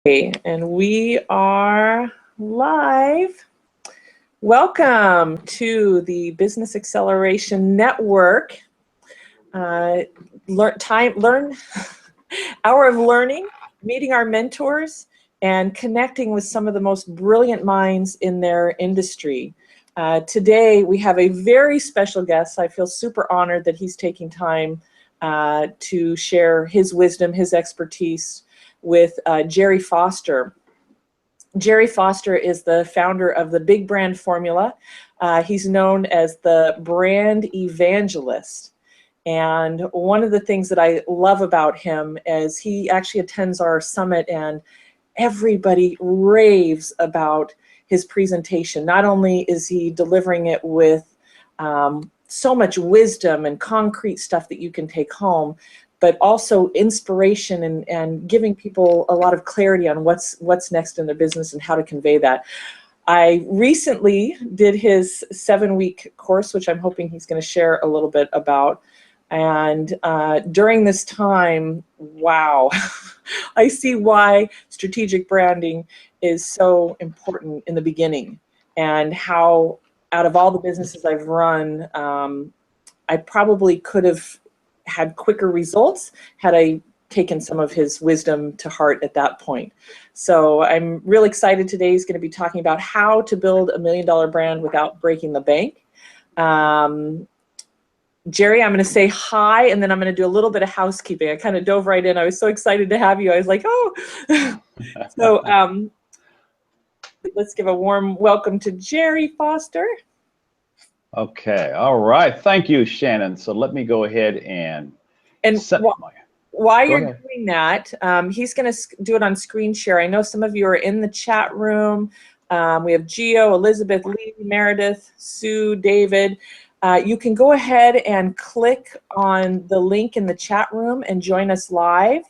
And we are live. Welcome to the Business Acceleration Network. Hour of learning, meeting our mentors, and connecting with some of the most brilliant minds in their industry. Today, we have a very special guest. I feel super honored that he's taking time to share his wisdom, his expertise with Gerry Foster. Gerry Foster is the founder of the Big Brand Formula. He's known as the brand evangelist. And one of the things that I love about him is he actually attends our summit and everybody raves about his presentation. Not only is he delivering it with so much wisdom and concrete stuff that you can take home, but also inspiration and giving people a lot of clarity on what's next in their business and how to convey that. I recently did his 7-week course, which I'm hoping he's going to share a little bit about. And during this time, wow, I see why strategic branding is so important in the beginning, and how out of all the businesses I've run, I probably could have had quicker results had I taken some of his wisdom to heart at that point. So I'm really excited. Today he's going to be talking about how to build $1 million brand without breaking the bank. Gerry, I'm going to say hi, and then I'm going to do a little bit of housekeeping. I kind of dove right in. I was so excited to have you. I was like, oh. So let's give a warm welcome to Gerry Foster. Okay, all right. Thank you, Shannon. So let me go ahead and set while you're doing that, he's going to do it on screen share. I know some of you are in the chat room. We have Gio, Elizabeth, Lee, Meredith, Sue, David. You can go ahead and click on the link in the chat room and join us live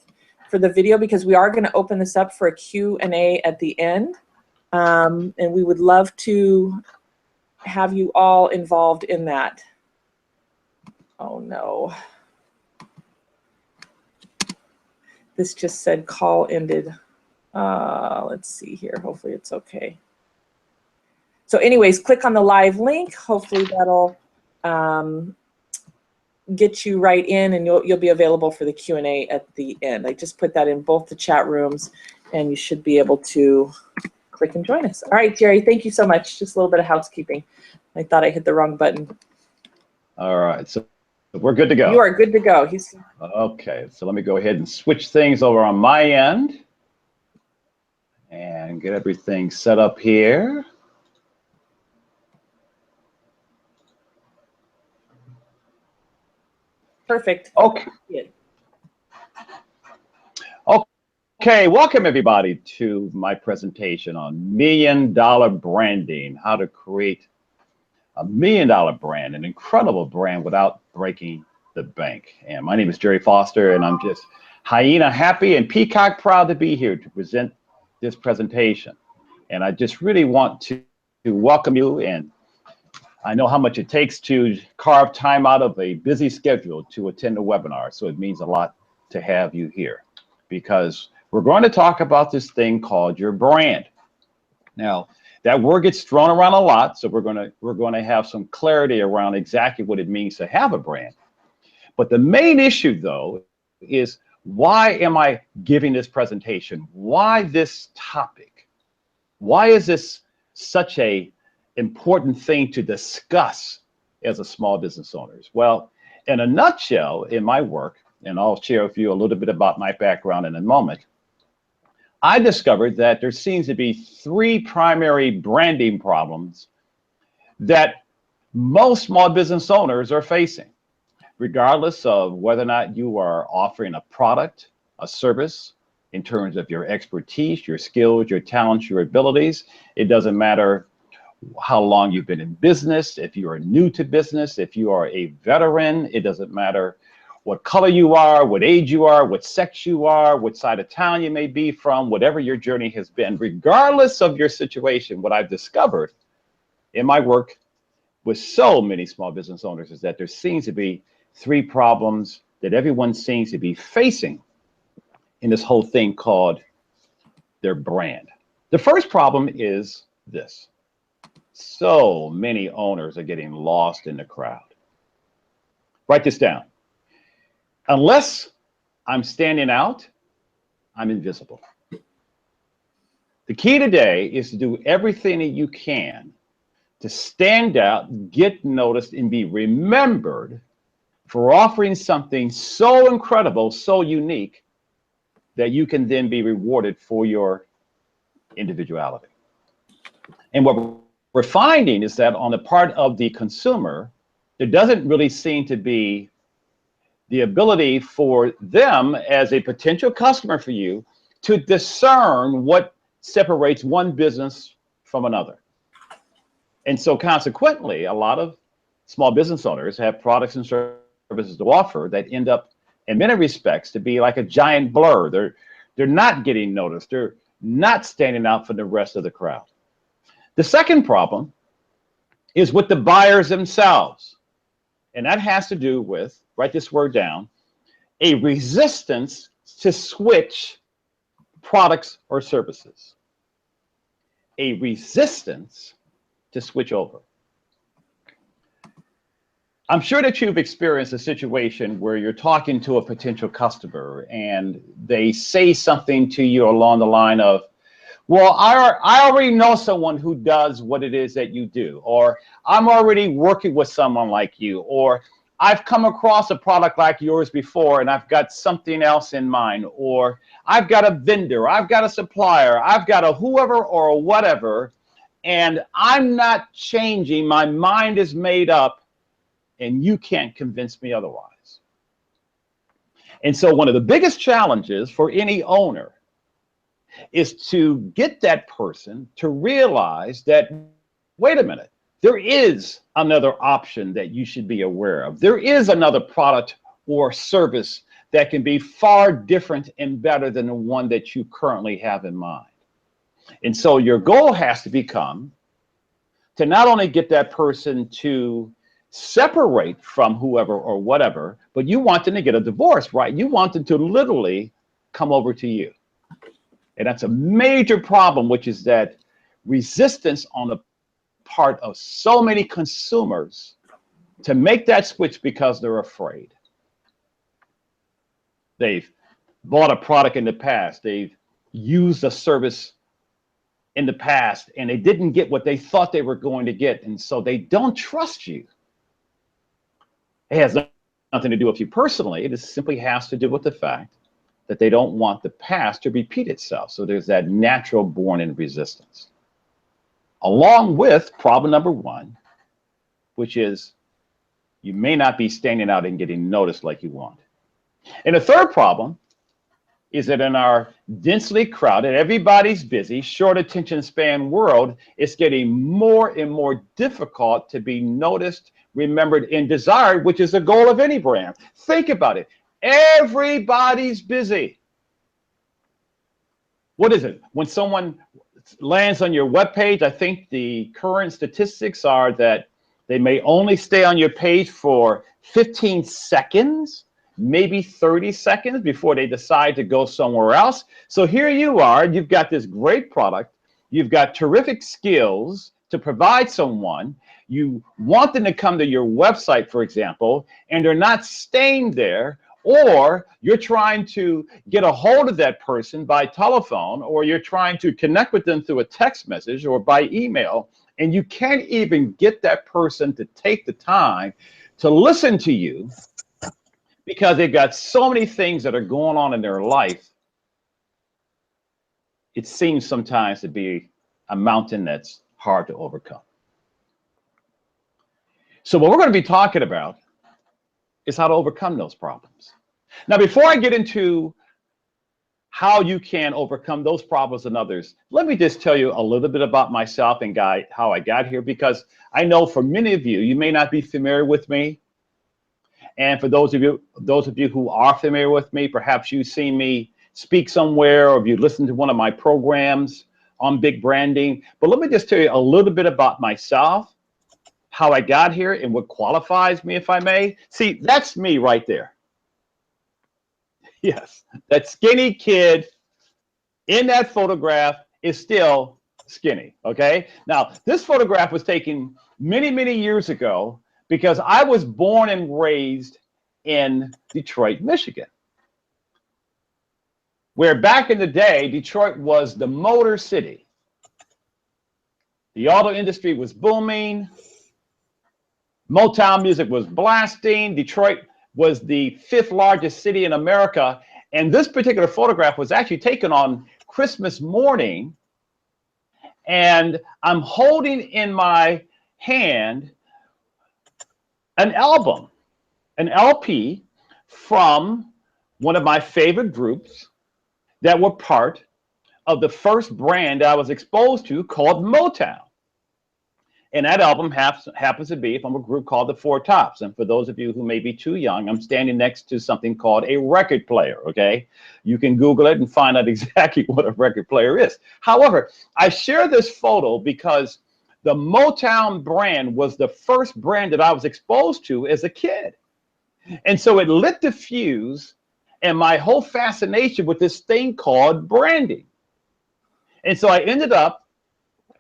for the video, because we are going to open this up for a Q&A at the end. And we would love to have you all involved in that. Oh no. This just said call ended. Let's see here. Hopefully it's okay. So anyways, click on the live link. Hopefully that'll get you right in, and you'll be available for the Q&A at the end. I just put that in both the chat rooms, and you should be able to click and join us. All right, Gerry, thank you so much. Just a little bit of housekeeping. I thought I hit the wrong button. All right, so we're good to go. You are good to go. Okay, so let me go ahead and switch things over on my end and get everything set up here. Perfect. Okay. Okay, welcome everybody to my presentation on $1 Million Branding, how to create $1 million brand, an incredible brand without breaking the bank. And my name is Gerry Foster, and I'm just hyena happy and peacock proud to be here to present this presentation. And I just really want to welcome you, and I know how much it takes to carve time out of a busy schedule to attend a webinar, so it means a lot to have you here, because we're going to talk about this thing called your brand. Now, that word gets thrown around a lot, so we're going to have some clarity around exactly what it means to have a brand. But the main issue, though, is why am I giving this presentation? Why this topic? Why is this such a important thing to discuss as a small business owners? Well, in a nutshell, in my work, and I'll share with you a little bit about my background in a moment, I discovered that there seems to be 3 primary branding problems that most small business owners are facing, regardless of whether or not you are offering a product, a service, in terms of your expertise, your skills, your talents, your abilities. It doesn't matter how long you've been in business, if you are new to business, if you are a veteran, it doesn't matter what color you are, what age you are, what sex you are, what side of town you may be from, whatever your journey has been, regardless of your situation. What I've discovered in my work with so many small business owners is that there seems to be 3 problems that everyone seems to be facing in this whole thing called their brand. The first problem is this. So many owners are getting lost in the crowd. Write this down. Unless I'm standing out, I'm invisible. The key today is to do everything that you can to stand out, get noticed, and be remembered for offering something so incredible, so unique, that you can then be rewarded for your individuality. And what we're finding is that on the part of the consumer, there doesn't really seem to be the ability for them as a potential customer for you to discern what separates one business from another. And so consequently, a lot of small business owners have products and services to offer that end up, in many respects, to be like a giant blur. They're not getting noticed. They're not standing out from the rest of the crowd. The second problem is with the buyers themselves. And that has to do with, write this word down, a resistance to switch products or services. A resistance to switch over. I'm sure that you've experienced a situation where you're talking to a potential customer and they say something to you along the line of, well, I already know someone who does what it is that you do, or I'm already working with someone like you, or I've come across a product like yours before and I've got something else in mind, or I've got a vendor, I've got a supplier, I've got a whoever or whatever, and I'm not changing. My mind is made up and you can't convince me otherwise. And so one of the biggest challenges for any owner is to get that person to realize that, wait a minute, there is another option that you should be aware of. There is another product or service that can be far different and better than the one that you currently have in mind. And so your goal has to become to not only get that person to separate from whoever or whatever, but you want them to get a divorce, right? You want them to literally come over to you. And that's a major problem, which is that resistance on the part of so many consumers to make that switch because they're afraid. They've bought a product in the past. They've used a service in the past and they didn't get what they thought they were going to get. And so they don't trust you. It has nothing to do with you personally. It just simply has to do with the fact that they don't want the past to repeat itself. So there's that natural born-in resistance. Along with problem number one, which is you may not be standing out and getting noticed like you want. And the third problem is that in our densely crowded, everybody's busy, short attention span world, it's getting more and more difficult to be noticed, remembered, and desired, which is the goal of any brand. Think about it. Everybody's busy. What is it? When someone lands on your webpage, I think the current statistics are that they may only stay on your page for 15 seconds, maybe 30 seconds before they decide to go somewhere else. So here you are, you've got this great product, you've got terrific skills to provide someone, you want them to come to your website, for example, and they're not staying there, or you're trying to get a hold of that person by telephone, or you're trying to connect with them through a text message or by email, and you can't even get that person to take the time to listen to you because they've got so many things that are going on in their life. It seems sometimes to be a mountain that's hard to overcome. So what we're going to be talking about is how to overcome those problems. Now, before I get into how you can overcome those problems and others, let me just tell you a little bit about myself and how I got here, because I know for many of you, you may not be familiar with me. And for those of you who are familiar with me, perhaps you've seen me speak somewhere, or if you listened to one of my programs on big branding. But let me just tell you a little bit about myself, how I got here, and what qualifies me, if I may. See, that's me right there. Yes, that skinny kid in that photograph is still skinny, okay? Now, this photograph was taken many, many years ago because I was born and raised in Detroit, Michigan, where back in the day, Detroit was the motor city. The auto industry was booming. Motown music was blasting. Detroit was the 5th largest city in America. And this particular photograph was actually taken on Christmas morning. And I'm holding in my hand an album, an LP from one of my favorite groups that were part of the first brand I was exposed to called Motown. And that album happens to be from a group called the Four Tops. And for those of you who may be too young, I'm standing next to something called a record player, okay? You can Google it and find out exactly what a record player is. However, I share this photo because the Motown brand was the first brand that I was exposed to as a kid. And so it lit the fuse and my whole fascination with this thing called branding. And so I ended up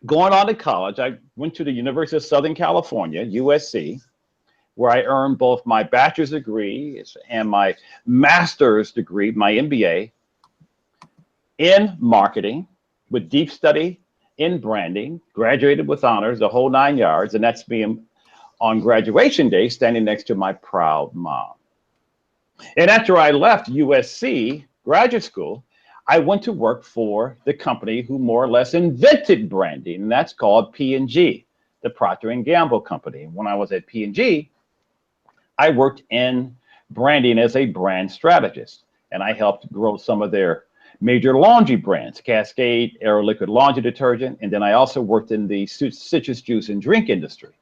going on to college. I went to the University of Southern California, USC, where I earned both my bachelor's degree and my master's degree, my MBA, in marketing with deep study in branding, graduated with honors, the whole 9 yards, and that's me on graduation day standing next to my proud mom. And after I left USC graduate school, I went to work for the company who more or less invented branding, and that's called P&G, the Procter & Gamble company. When I was at P&G, I worked in branding as a brand strategist, and I helped grow some of their major laundry brands, Cascade, Aero Liquid Laundry Detergent, and then I also worked in the citrus juice and drink industry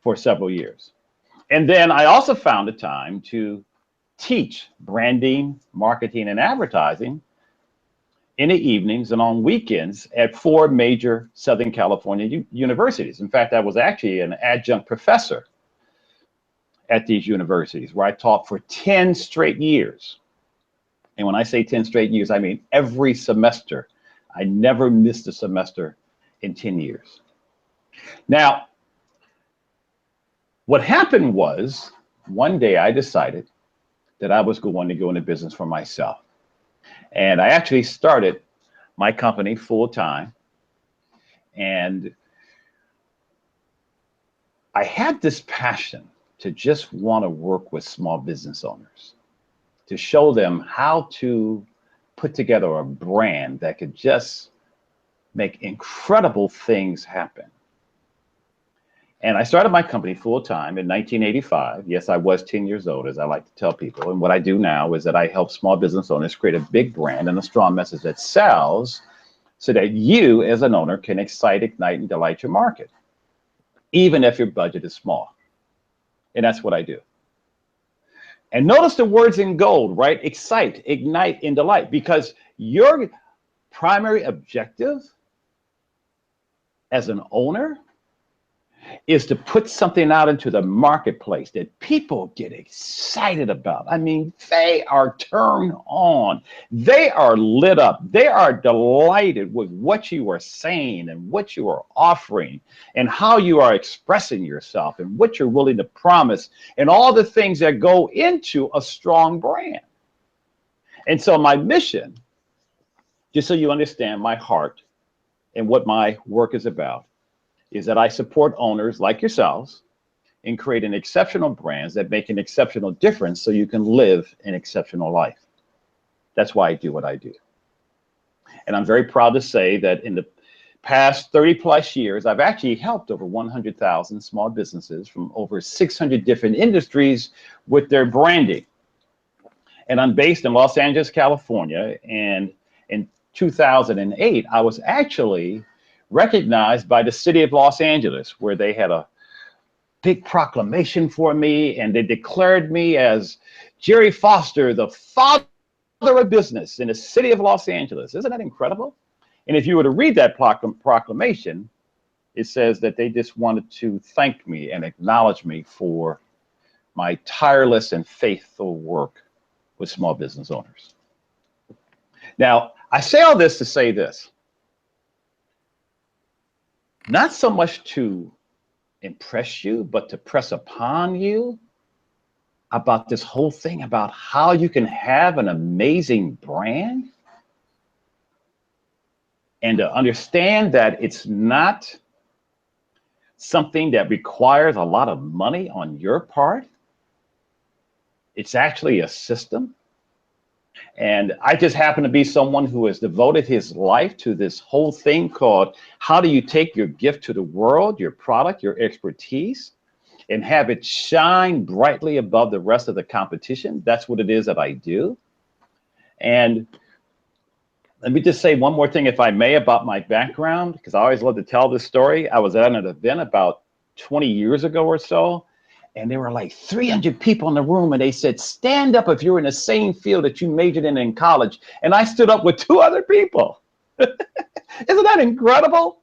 for several years. And then I also found the time to teach branding, marketing, and advertising in the evenings and on weekends at 4 major Southern California universities. In fact, I was actually an adjunct professor at these universities where I taught for 10 straight years. And when I say 10 straight years, I mean every semester. I never missed a semester in 10 years. Now, what happened was one day I decided that I was going to go into business for myself. And I actually started my company full time. And I had this passion to just want to work with small business owners, to show them how to put together a brand that could just make incredible things happen. And I started my company full time in 1985. Yes, I was 10 years old, as I like to tell people. And what I do now is that I help small business owners create a big brand and a strong message that sells so that you as an owner can excite, ignite, and delight your market, even if your budget is small. And that's what I do. And notice the words in gold, right? Excite, ignite, and delight, because your primary objective as an owner is to put something out into the marketplace that people get excited about. I mean, they are turned on. They are lit up. They are delighted with what you are saying and what you are offering and how you are expressing yourself and what you're willing to promise and all the things that go into a strong brand. And so my mission, just so you understand my heart and what my work is about, is that I support owners like yourselves in creating exceptional brands that make an exceptional difference so you can live an exceptional life. That's why I do what I do. And I'm very proud to say that in the past 30 plus years, I've actually helped over 100,000 small businesses from over 600 different industries with their branding. And I'm based in Los Angeles, California. And in 2008, I was actually recognized by the city of Los Angeles, where they had a big proclamation for me, and they declared me as Gerry Foster, the father of business in the city of Los Angeles. Isn't that incredible? And if you were to read that proclamation, it says that they just wanted to thank me and acknowledge me for my tireless and faithful work with small business owners. Now, I say all this to say this, not so much to impress you, but to press upon you about this whole thing about how you can have an amazing brand and to understand that it's not something that requires a lot of money on your part. It's actually a system. And I just happen to be someone who has devoted his life to this whole thing called how do you take your gift to the world, your product, your expertise, and have it shine brightly above the rest of the competition. That's what it is that I do. And let me just say one more thing, if I may, about my background, because I always love to tell this story. I was at an event about 20 years ago or so, and there were like 300 people in the room, and they said, stand up if you're in the same field that you majored in college. And I stood up with 2 other people. Isn't that incredible?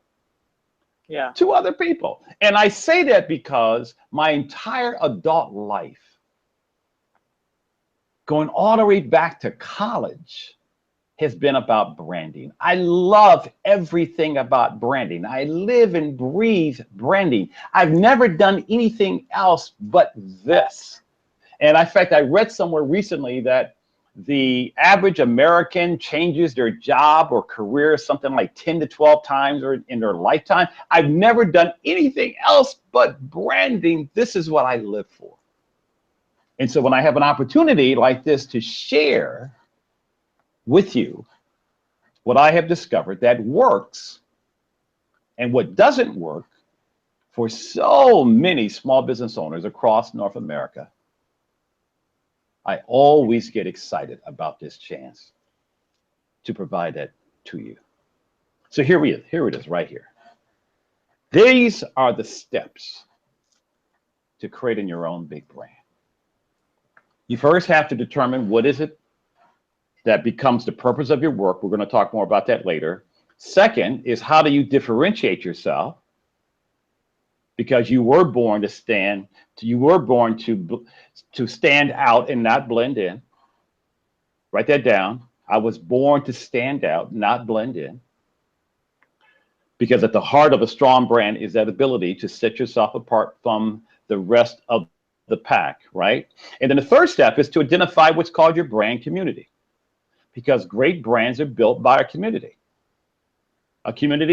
Yeah. 2 other people. And I say that because my entire adult life, going all the way back to college, has been about branding. I love everything about branding. I live and breathe branding. I've never done anything else but this. And in fact, I read somewhere recently that the average American changes their job or career something like 10 to 12 times or in their lifetime. I've never done anything else but branding. This is what I live for. And so when I have an opportunity like this to share with you what I have discovered that works and what doesn't work for so many small business owners across North America, I always get excited about this chance to provide that to you. So here it is right here. These are the steps to creating your own big brand. You first have to determine what is it that becomes the purpose of your work. We're going to talk more about that later. Second is how do you differentiate yourself? Because you were born to stand, you were born to stand out and not blend in. Write that down. I was born to stand out, not blend in. Because at the heart of a strong brand is that ability to set yourself apart from the rest of the pack, right? And then the third step is to identify what's called your brand community. Because great brands are built by a community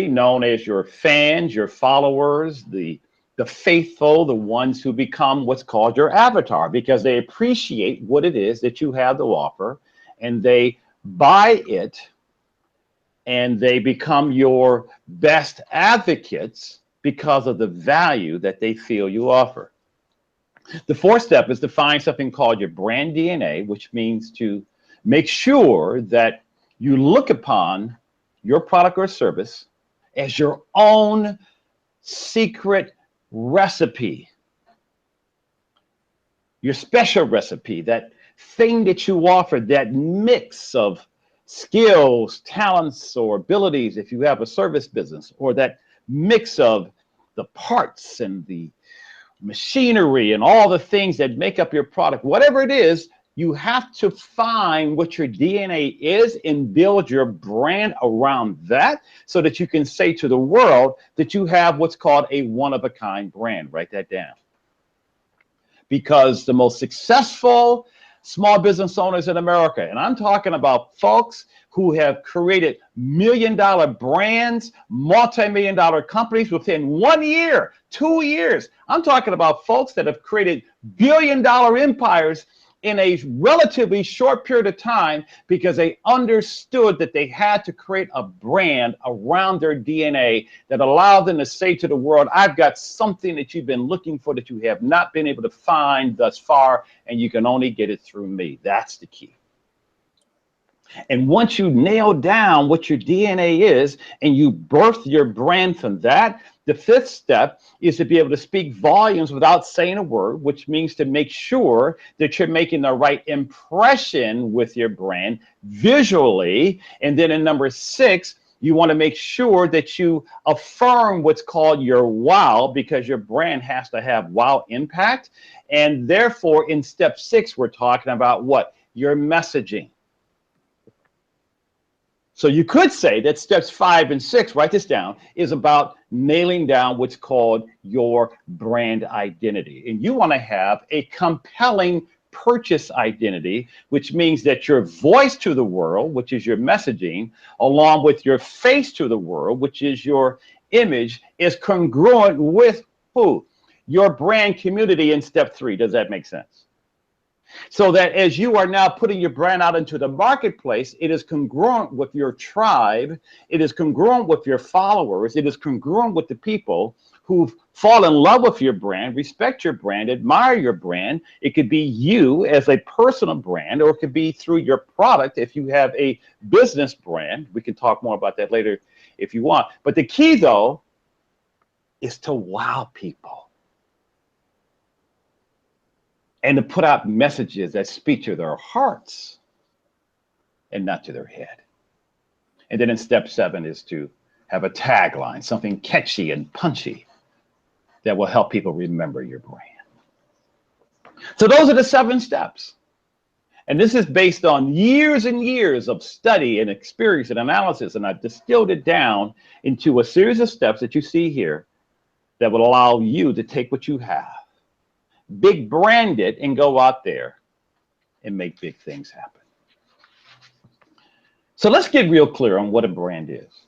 known as your fans, your followers, the faithful, the ones who become what's called your avatar, because they appreciate what it is that you have to offer, and they buy it, and they become your best advocates because of the value that they feel you offer. The fourth step is to find something called your brand DNA, which means to make sure that you look upon your product or service as your own secret recipe, your special recipe, that thing that you offer, that mix of skills, talents, or abilities if you have a service business, or that mix of the parts and the machinery and all the things that make up your product. Whatever it is, you have to find what your DNA is and build your brand around that so that you can say to the world that you have what's called a one-of-a-kind brand. Write that down. Because the most successful small business owners in America, and I'm talking about folks who have created million-dollar brands, multi-million-dollar companies within 1 year, 2 years. I'm talking about folks that have created billion-dollar empires in a relatively short period of time because they understood that they had to create a brand around their DNA that allowed them to say to the world, I've got something that you've been looking for that you have not been able to find thus far, and you can only get it through me. That's the key. And once you nail down what your DNA is and you birth your brand from that, the fifth step is to be able to speak volumes without saying a word, which means to make sure that you're making the right impression with your brand visually. And then in number 6, you want to make sure that you affirm what's called your wow, because your brand has to have wow impact. And therefore, in step 6, we're talking about what? Your messaging. So you could say that steps 5 and 6, write this down, is about nailing down what's called your brand identity. And you want to have a compelling purchase identity, which means that your voice to the world, which is your messaging, along with your face to the world, which is your image, is congruent with who? Your brand community in step 3. Does that make sense? So that as you are now putting your brand out into the marketplace, it is congruent with your tribe, it is congruent with your followers, it is congruent with the people who fall in love with your brand, respect your brand, admire your brand. It could be you as a personal brand, or it could be through your product if you have a business brand. We can talk more about that later if you want. But the key, though, is to wow people. And to put out messages that speak to their hearts and not to their head. And then in step 7 is to have a tagline, something catchy and punchy that will help people remember your brand. So those are the 7 steps. And this is based on years and years of study and experience and analysis. And I've distilled it down into a series of steps that you see here that will allow you to take what you have, big brand it, and go out there and make big things happen. So let's get real clear on what a brand is,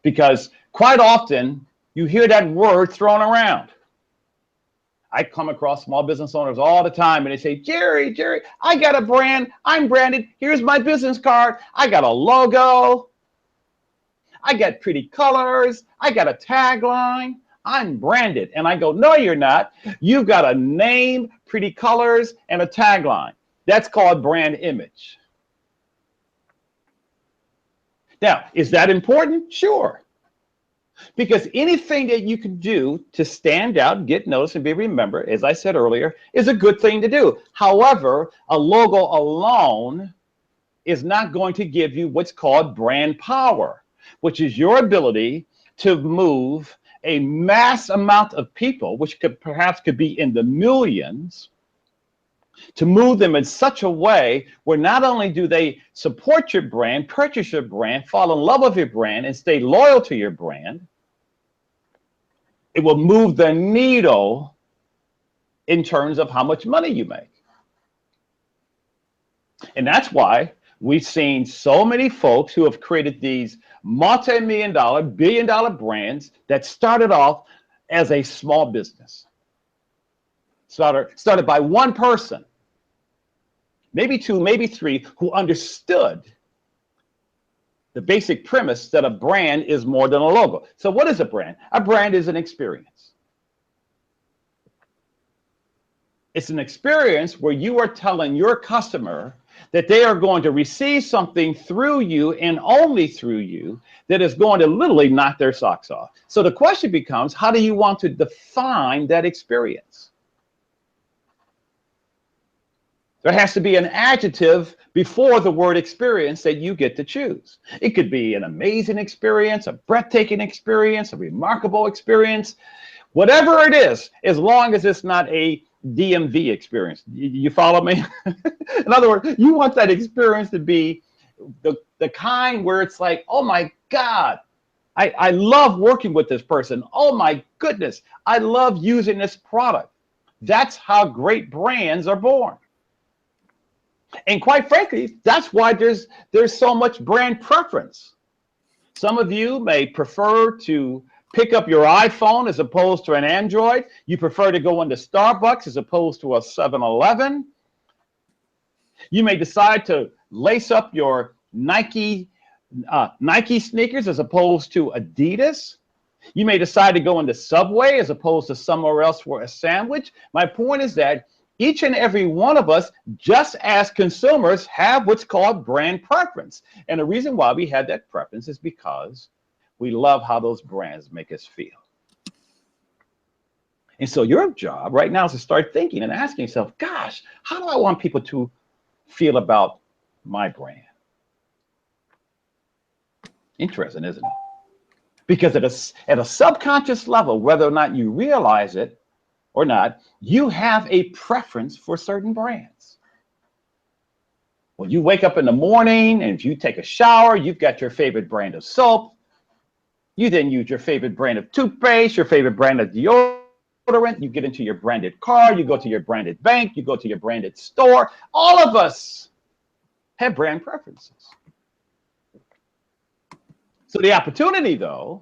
because quite often you hear that word thrown around. I come across small business owners all the time and they say, Gerry, I got a brand, I'm branded, here's my business card, I got a logo, I got pretty colors, I got a tagline, I'm branded. And I go, no, you're not. You've got a name, pretty colors, and a tagline. That's called brand image. Now, is that important? Sure. Because anything that you can do to stand out, get noticed, and be remembered, as I said earlier, is a good thing to do. However, a logo alone is not going to give you what's called brand power, which is your ability to move a mass amount of people, which perhaps could be in the millions, to move them in such a way where not only do they support your brand, purchase your brand, fall in love with your brand, and stay loyal to your brand, it will move the needle in terms of how much money you make. And that's why we've seen so many folks who have created these multi-million-dollar, billion-dollar brands that started off as a small business. Started by one person, maybe 2, maybe 3, who understood the basic premise that a brand is more than a logo. So what is a brand? A brand is an experience. It's an experience where you are telling your customer that they are going to receive something through you and only through you that is going to literally knock their socks off. So the question becomes, how do you want to define that experience? There has to be an adjective before the word experience that you get to choose. It could be an amazing experience, a breathtaking experience, a remarkable experience, whatever it is, as long as it's not a DMV experience. You follow me? In other words, you want that experience to be the kind where it's like, oh my God, I love working with this person. Oh my goodness, I love using this product. That's how great brands are born. And quite frankly, that's why there's so much brand preference. Some of you may prefer to pick up your iPhone as opposed to an Android. You prefer to go into Starbucks as opposed to a 7-Eleven. You may decide to lace up your Nike sneakers as opposed to Adidas. You may decide to go into Subway as opposed to somewhere else for a sandwich. My point is that each and every one of us, just as consumers, have what's called brand preference. And the reason why we have that preference is because we love how those brands make us feel. And so your job right now is to start thinking and asking yourself, gosh, how do I want people to feel about my brand? Interesting, isn't it? Because at a subconscious level, whether or not you realize it or not, you have a preference for certain brands. When you wake up in the morning and if you take a shower, you've got your favorite brand of soap. You then use your favorite brand of toothpaste, your favorite brand of deodorant. You get into your branded car, you go to your branded bank, you go to your branded store. All of us have brand preferences. So the opportunity, though,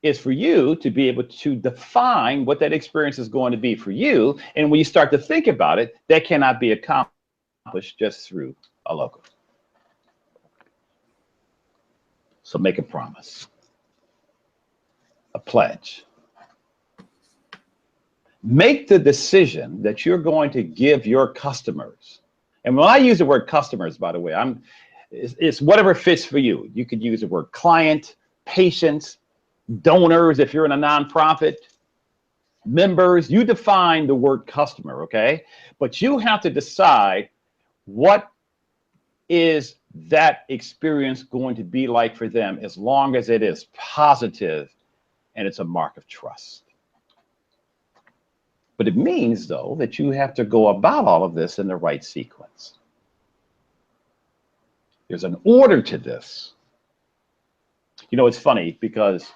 is for you to be able to define what that experience is going to be for you. And when you start to think about it, that cannot be accomplished just through a logo. So make a promise, a pledge. Make the decision that you're going to give your customers. And when I use the word customers, by the way, it's whatever fits for you. You could use the word client, patients, donors, if you're in a nonprofit, members. You define the word customer, okay? But you have to decide what is that experience going to be like for them, as long as it is positive and it's a mark of trust. But it means, though, that you have to go about all of this in the right sequence. There's an order to this. You know, it's funny because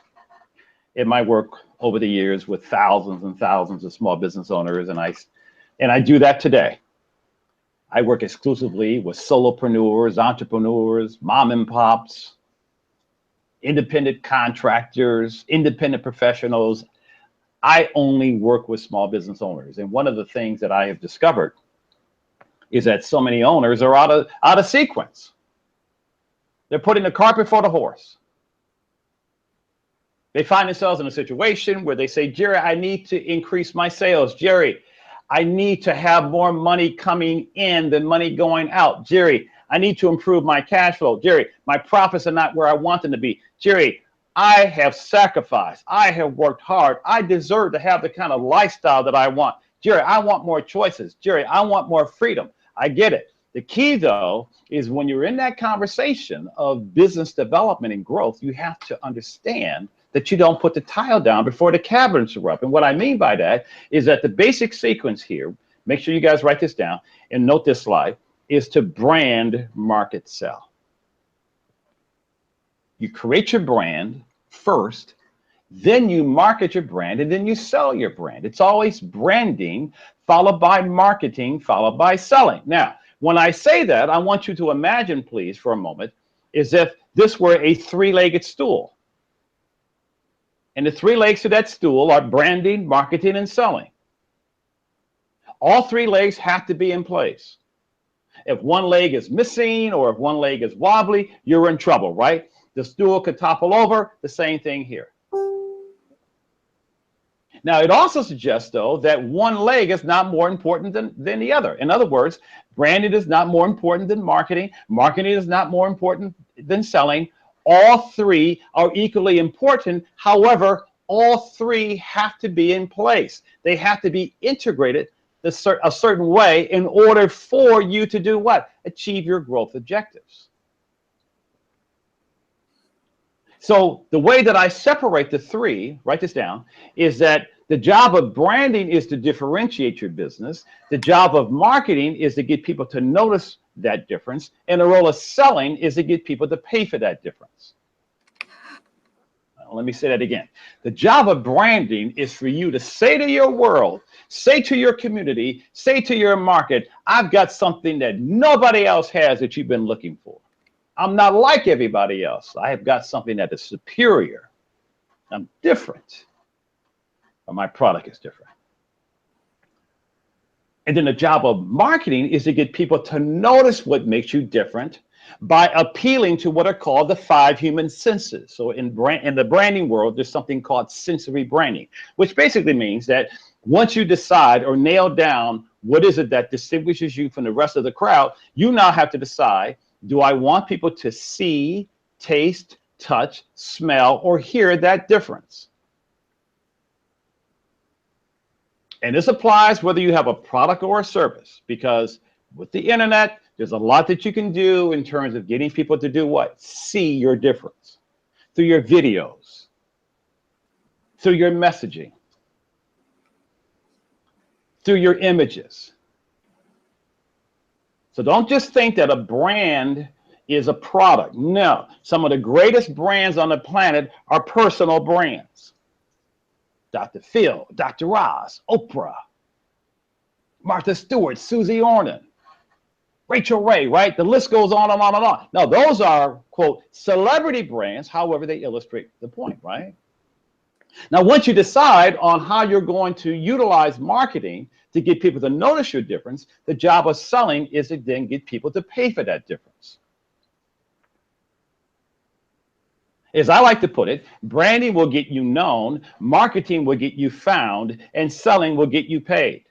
in my work over the years with thousands and thousands of small business owners, and I do that today. I work exclusively with solopreneurs, entrepreneurs, mom and pops, independent contractors, independent professionals. I only work with small business owners. And one of the things that I have discovered is that so many owners are out of sequence. They're putting the cart before the horse. They find themselves in a situation where they say, Gerry, I need to increase my sales. Gerry, I need to have more money coming in than money going out. Gerry, I need to improve my cash flow. Gerry, my profits are not where I want them to be. Gerry, I have sacrificed. I have worked hard. I deserve to have the kind of lifestyle that I want. Gerry, I want more choices. Gerry, I want more freedom. I get it. The key, though, is when you're in that conversation of business development and growth, you have to understand that you don't put the tile down before the cabinets are up. And what I mean by that is that the basic sequence here, make sure you guys write this down and note this slide, is to brand, market, sell. You create your brand first, then you market your brand, and then you sell your brand. It's always branding, followed by marketing, followed by selling. Now, when I say that, I want you to imagine, please, for a moment, as if this were a three-legged stool. And the three legs to that stool are branding, marketing, and selling. All three legs have to be in place. If one leg is missing or if one leg is wobbly, you're in trouble, right? The stool could topple over, the same thing here. Now, it also suggests, though, that one leg is not more important than the other. In other words, branding is not more important than marketing. Marketing is not more important than selling. All three are equally important. However, all three have to be in place. They have to be integrated a certain way in order for you to do what? Achieve your growth objectives. So the way that I separate the three, write this down, is that the job of branding is to differentiate your business. The job of marketing is to get people to notice that difference. And the role of selling is to get people to pay for that difference. Let me say that again. The job of branding is for you to say to your world, say to your community, say to your market, I've got something that nobody else has that you've been looking for. I'm not like everybody else. I have got something that is superior. I'm different. Or my product is different. And then the job of marketing is to get people to notice what makes you different by appealing to what are called the 5 human senses. So in the branding world, there's something called sensory branding, which basically means that once you decide or nail down what is it that distinguishes you from the rest of the crowd, you now have to decide, do I want people to see, taste, touch, smell, or hear that difference? And this applies whether you have a product or a service, because with the internet, there's a lot that you can do in terms of getting people to do what? See your difference through your videos, through your messaging, through your images. So don't just think that a brand is a product. No, some of the greatest brands on the planet are personal brands. Dr. Phil, Dr. Oz, Oprah, Martha Stewart, Susie Orman, Rachel Ray, right? The list goes on and on and on. Now, those are, quote, celebrity brands. However, they illustrate the point, right? Now, once you decide on how you're going to utilize marketing to get people to notice your difference, the job of selling is to then get people to pay for that difference. As I like to put it, branding will get you known, marketing will get you found, and selling will get you paid.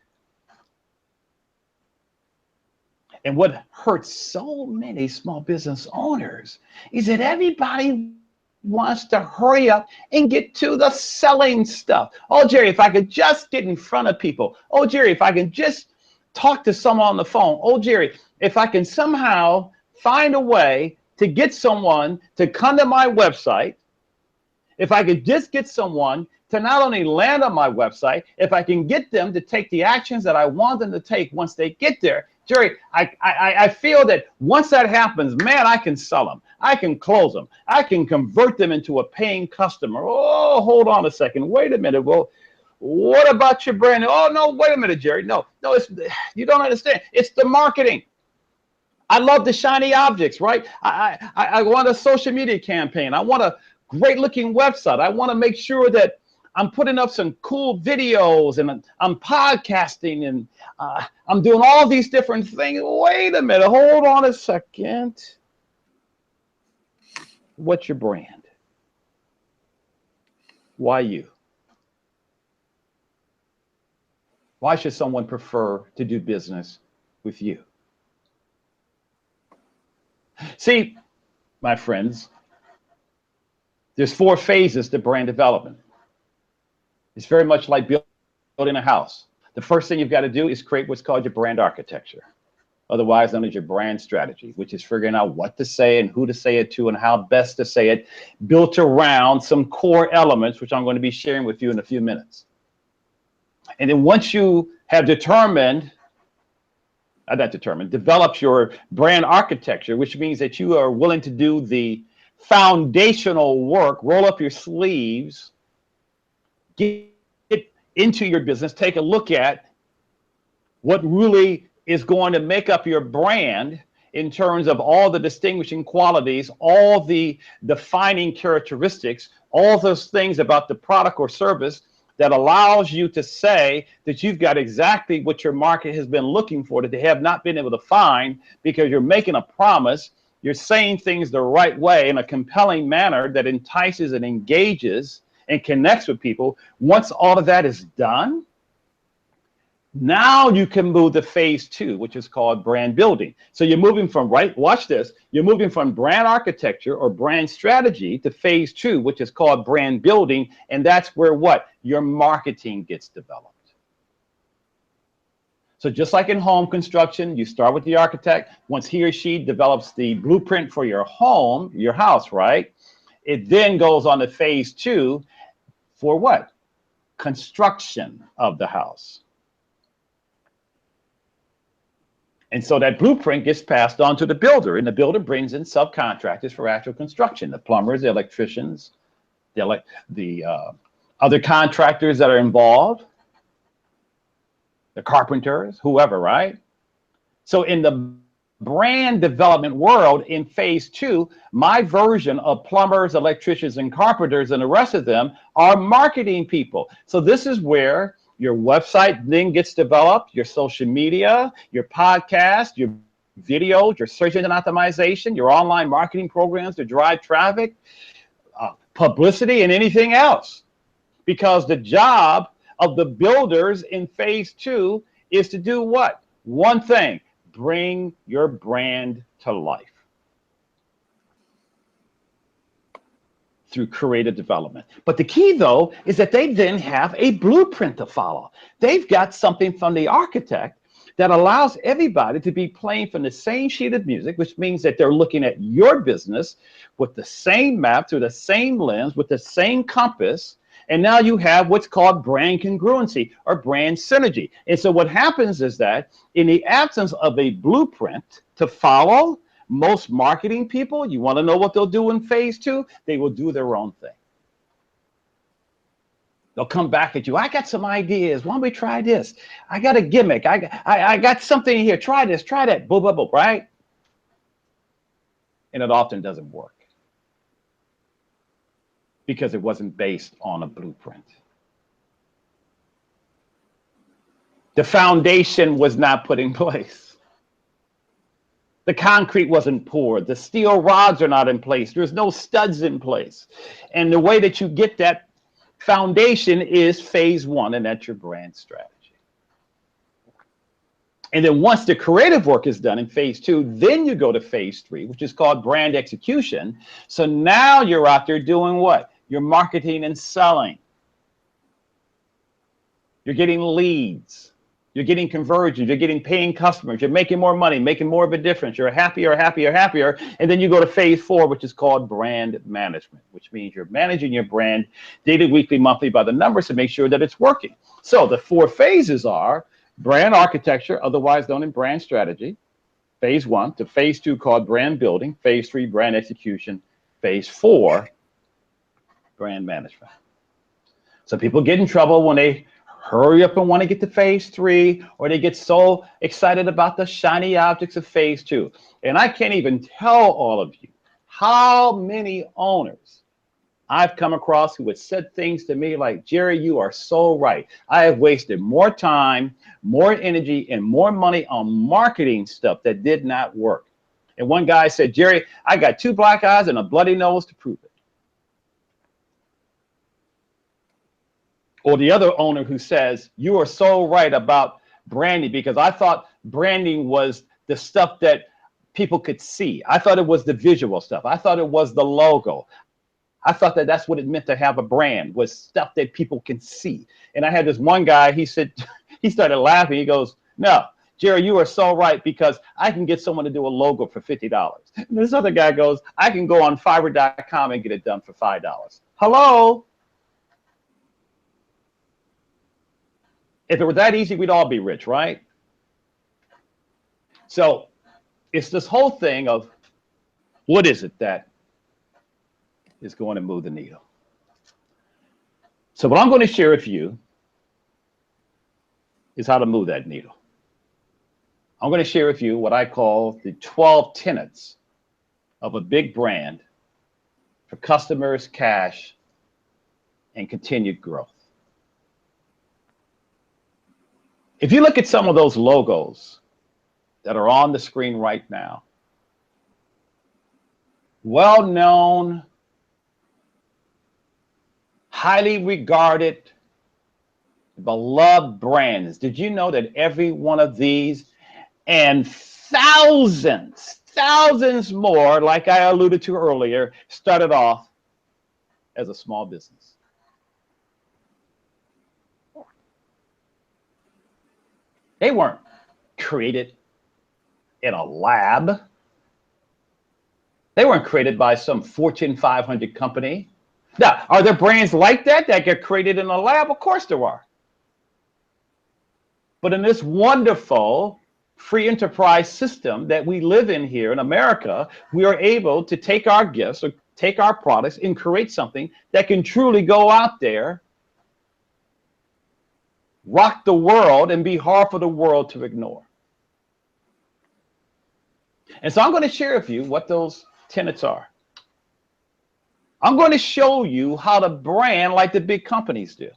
And what hurts so many small business owners is that everybody wants to hurry up and get to the selling stuff. Oh, Gerry, if I could just get in front of people. Oh, Gerry, if I can just talk to someone on the phone. Oh, Gerry, if I can somehow find a way to get someone to come to my website, if I could just get someone to not only land on my website, if I can get them to take the actions that I want them to take once they get there, Gerry, I feel that once that happens, man, I can sell them. I can close them. I can convert them into a paying customer. Oh, hold on a second. Wait a minute. Well, what about your brand? Oh, no, wait a minute, Gerry. No, you don't understand. It's the marketing. I love the shiny objects, right? I want a social media campaign. I want a great looking website. I want to make sure that I'm putting up some cool videos and I'm podcasting and I'm doing all these different things. Wait a minute, hold on a second. What's your brand? Why you? Why should someone prefer to do business with you? See, my friends, there's 4 phases to brand development. It's very much like building a house. The first thing you've got to do is create what's called your brand architecture, otherwise known as your brand strategy, which is figuring out what to say and who to say it to and how best to say it, built around some core elements, which I'm going to be sharing with you in a few minutes. And then once you have developed your brand architecture, which means that you are willing to do the foundational work, roll up your sleeves, get into your business, take a look at what really is going to make up your brand in terms of all the distinguishing qualities, all the defining characteristics, all those things about the product or service that allows you to say that you've got exactly what your market has been looking for that they have not been able to find, because you're making a promise, you're saying things the right way in a compelling manner that entices and engages and connects with people. Once all of that is done, now you can move to phase 2, which is called brand building. So you're moving from, watch this, you're moving from brand architecture or brand strategy to phase 2, which is called brand building. And that's where what? Your marketing gets developed. So just like in home construction, you start with the architect. Once he or she develops the blueprint for your home, your house, right? It then goes on to phase 2 for what? Construction of the house. And so that blueprint gets passed on to the builder, and the builder brings in subcontractors for actual construction, the plumbers, the electricians, the other contractors that are involved, the carpenters, whoever, right? So in the brand development world, in phase 2, my version of plumbers, electricians, and carpenters and the rest of them are marketing people. So this is where your website then gets developed, your social media, your podcast, your videos, your search engine optimization, your online marketing programs to drive traffic, publicity, and anything else. Because the job of the builders in phase 2 is to do what? One thing: bring your brand to life through creative development. But the key, though, is that they then have a blueprint to follow. They've got something from the architect that allows everybody to be playing from the same sheet of music, which means that they're looking at your business with the same map, through the same lens, with the same compass, And now you have what's called brand congruency or brand synergy. And so what happens is that in the absence of a blueprint to follow, most marketing people, you want to know what they'll do in phase 2? They will do their own thing. They'll come back at you. I got some ideas. Why don't we try this? I got a gimmick. I got something here. Try this, try that. Boom, boom, boom, right? And it often doesn't work because it wasn't based on a blueprint. The foundation was not put in place. The concrete wasn't poured. The steel rods are not in place. There's no studs in place. And the way that you get that foundation is phase 1, and that's your brand strategy. And then once the creative work is done in phase 2, then you go to phase 3, which is called brand execution. So now you're out there doing what? You're marketing and selling. You're getting leads. You're getting conversions. You're getting paying customers. You're making more money, making more of a difference. You're happier, happier, happier. And then you go to phase 4, which is called brand management, which means you're managing your brand daily, weekly, monthly by the numbers to make sure that it's working. So the 4 phases are brand architecture, otherwise known as brand strategy, phase 1, to phase 2 called brand building, phase 3 brand execution, phase 4 brand management. So people get in trouble when they hurry up and want to get to phase 3, or they get so excited about the shiny objects of phase 2. And I can't even tell all of you how many owners I've come across who had said things to me like, Gerry, you are so right. I have wasted more time, more energy, and more money on marketing stuff that did not work. And one guy said, Gerry, I got 2 black eyes and a bloody nose to prove it. Or the other owner who says, you are so right about branding, because I thought branding was the stuff that people could see. I thought it was the visual stuff. I thought it was the logo. I thought that that's what it meant to have a brand, was stuff that people can see. And I had this one guy, he said, he started laughing. He goes, no, Gerry, you are so right, because I can get someone to do a logo for $50. And this other guy goes, I can go on Fiverr.com and get it done for $5. Hello? If it were that easy, we'd all be rich, right? So it's this whole thing of what is it that is going to move the needle? So what I'm going to share with you is how to move that needle. I'm going to share with you what I call the 12 tenets of a big brand for customers, cash, and continued growth. If you look at some of those logos that are on the screen right now, well-known, highly regarded, beloved brands. Did you know that every one of these and thousands more, like I alluded to earlier, started off as a small business? They weren't created in a lab. They weren't created by some Fortune 500 company. Now, are there brands like that that get created in a lab? Of course there are. But in this wonderful free enterprise system that we live in here in America, we are able to take our gifts or take our products and create something that can truly go out there, rock the world, and be hard for the world to ignore. And so I'm going to share with you what those tenets are. I'm going to show you how to brand like the big companies do,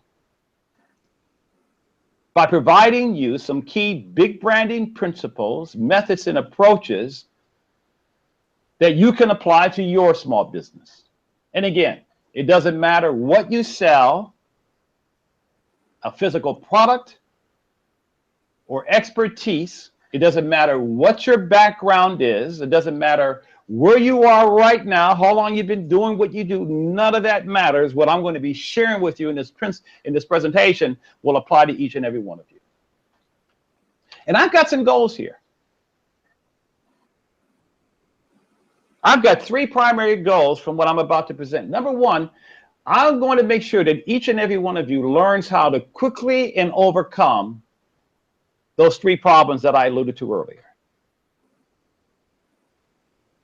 by providing you some key big branding principles, methods, and approaches that you can apply to your small business. And again, it doesn't matter what you sell, a physical product or expertise. It doesn't matter what your background is. It doesn't matter where you are right now, how long you've been doing what you do. None of that matters. What I'm going to be sharing with you in this presentation will apply to each and every one of you. And I've got some goals here. I've got 3 primary goals from what I'm about to present. Number 1, I'm going to make sure that each and every one of you learns how to quickly and overcome those three problems that I alluded to earlier.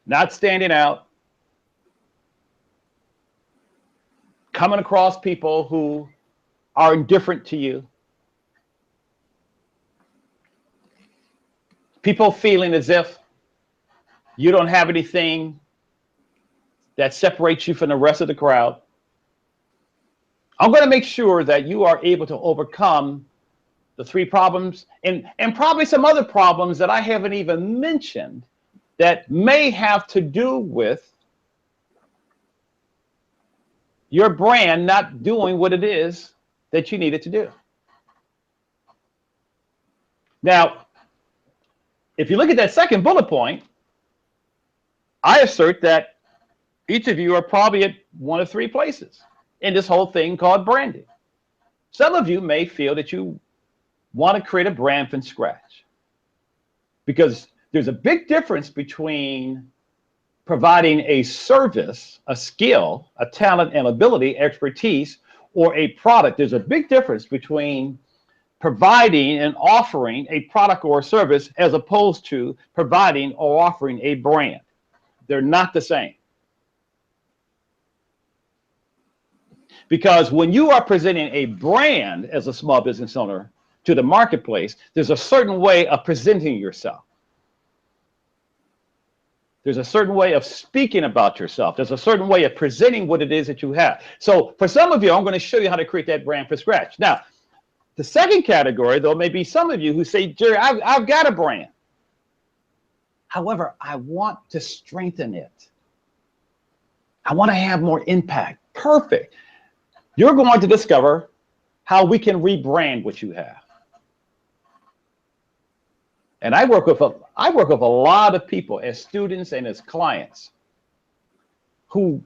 Not standing out, coming across people who are indifferent to you, people feeling as if you don't have anything that separates you from the rest of the crowd. I'm going to make sure that you are able to overcome the three problems and probably some other problems that I haven't even mentioned that may have to do with your brand not doing what it is that you need it to do. Now, if you look at that second bullet point, I assert that each of you are probably at one of three places in this whole thing called branding. Some of you may feel that you want to create a brand from scratch, because there's a big difference between providing a service, a skill, a talent and ability, expertise, or a product. There's a big difference between providing and offering a product or a service as opposed to providing or offering a brand. They're not the same. Because when you are presenting a brand as a small business owner to the marketplace, there's a certain way of presenting yourself. There's a certain way of speaking about yourself. There's a certain way of presenting what it is that you have. So for some of you, I'm going to show you how to create that brand from scratch. Now, the second category, though, may be some of you who say, Jerry, I've got a brand. However, I want to strengthen it. I want to have more impact. Perfect. You're going to discover how we can rebrand what you have. And I work with a lot of people as students and as clients who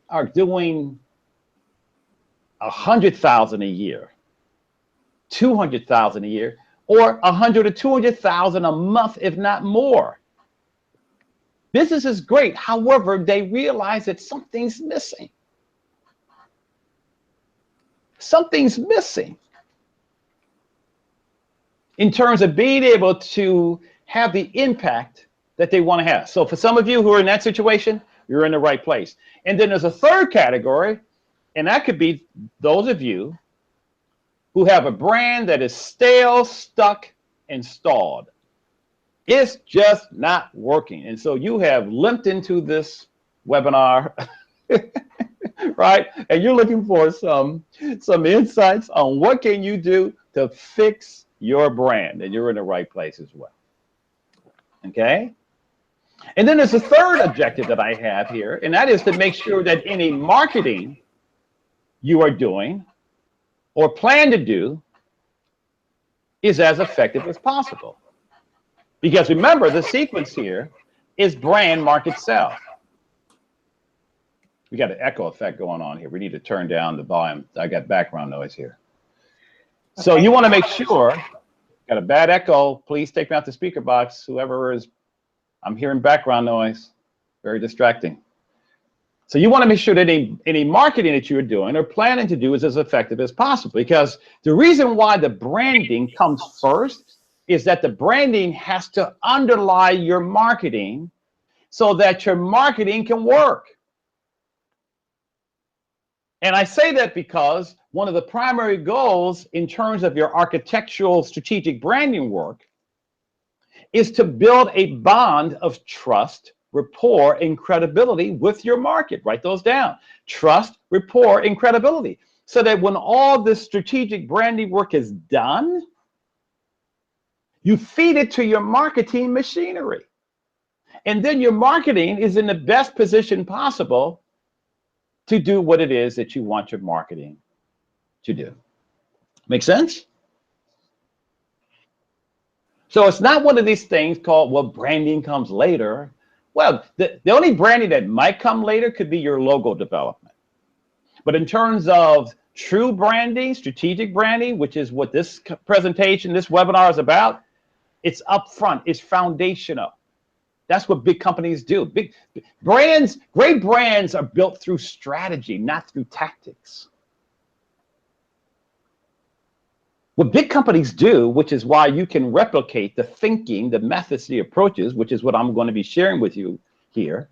are doing 100,000 a year, 200,000 a year, or 100 or 200,000 a month, if not more. Business is great. However, they realize that something's missing. Something's missing in terms of being able to have the impact that they want to have. So for some of you who are in that situation, you're in the right place. And then there's a third category, and that could be those of you who have a brand that is stale, stuck, and stalled. It's just not working. And so you have limped into this webinar, right? And you're looking for some insights on what can you do to fix your brand, and you're in the right place as well. Okay? And then there's a third objective that I have here, and that is to make sure that any marketing you are doing or plan to do is as effective as possible. Because remember, the sequence here is brand, market, sell. We got an echo effect going on here. We need to turn down the volume. I got background noise here. Okay. So you want to make sure, got a bad echo, please take me out the speaker box. Whoever is, I'm hearing background noise, very distracting. So you want to make sure that any marketing that you're doing or planning to do is as effective as possible, because the reason why the branding comes first is that the branding has to underlie your marketing so that your marketing can work. And I say that because one of the primary goals in terms of your architectural strategic branding work is to build a bond of trust, rapport, and credibility with your market. Write those down. Trust, rapport, and credibility. So that when all this strategic branding work is done, you feed it to your marketing machinery. And then your marketing is in the best position possible to do what it is that you want your marketing to do. Make sense? So it's not one of these things called, well, branding comes later. Well, the only branding that might come later could be your logo development. But in terms of true branding, strategic branding, which is what this presentation, this webinar is about, it's upfront, it's foundational. That's what big companies do. Big brands, great brands are built through strategy, not through tactics. What big companies do, which is why you can replicate the thinking, the methods, the approaches, which is what I'm going to be sharing with you here,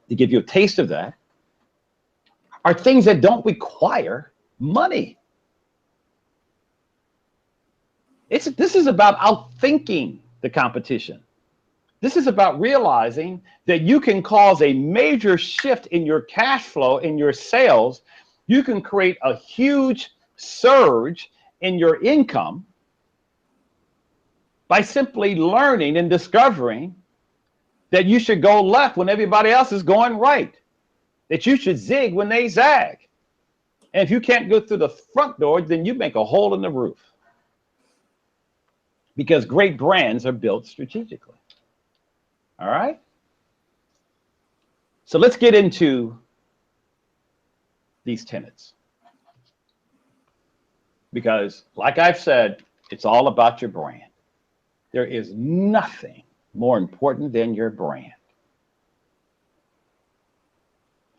to give you a taste of that, are things that don't require money. This is about outthinking the competition. This is about realizing that you can cause a major shift in your cash flow, in your sales. You can create a huge surge in your income by simply learning and discovering that you should go left when everybody else is going right, that you should zig when they zag. And if you can't go through the front door, then you make a hole in the roof. Because great brands are built strategically. All right? So let's get into these tenets. Because, like I've said, it's all about your brand. There is nothing more important than your brand.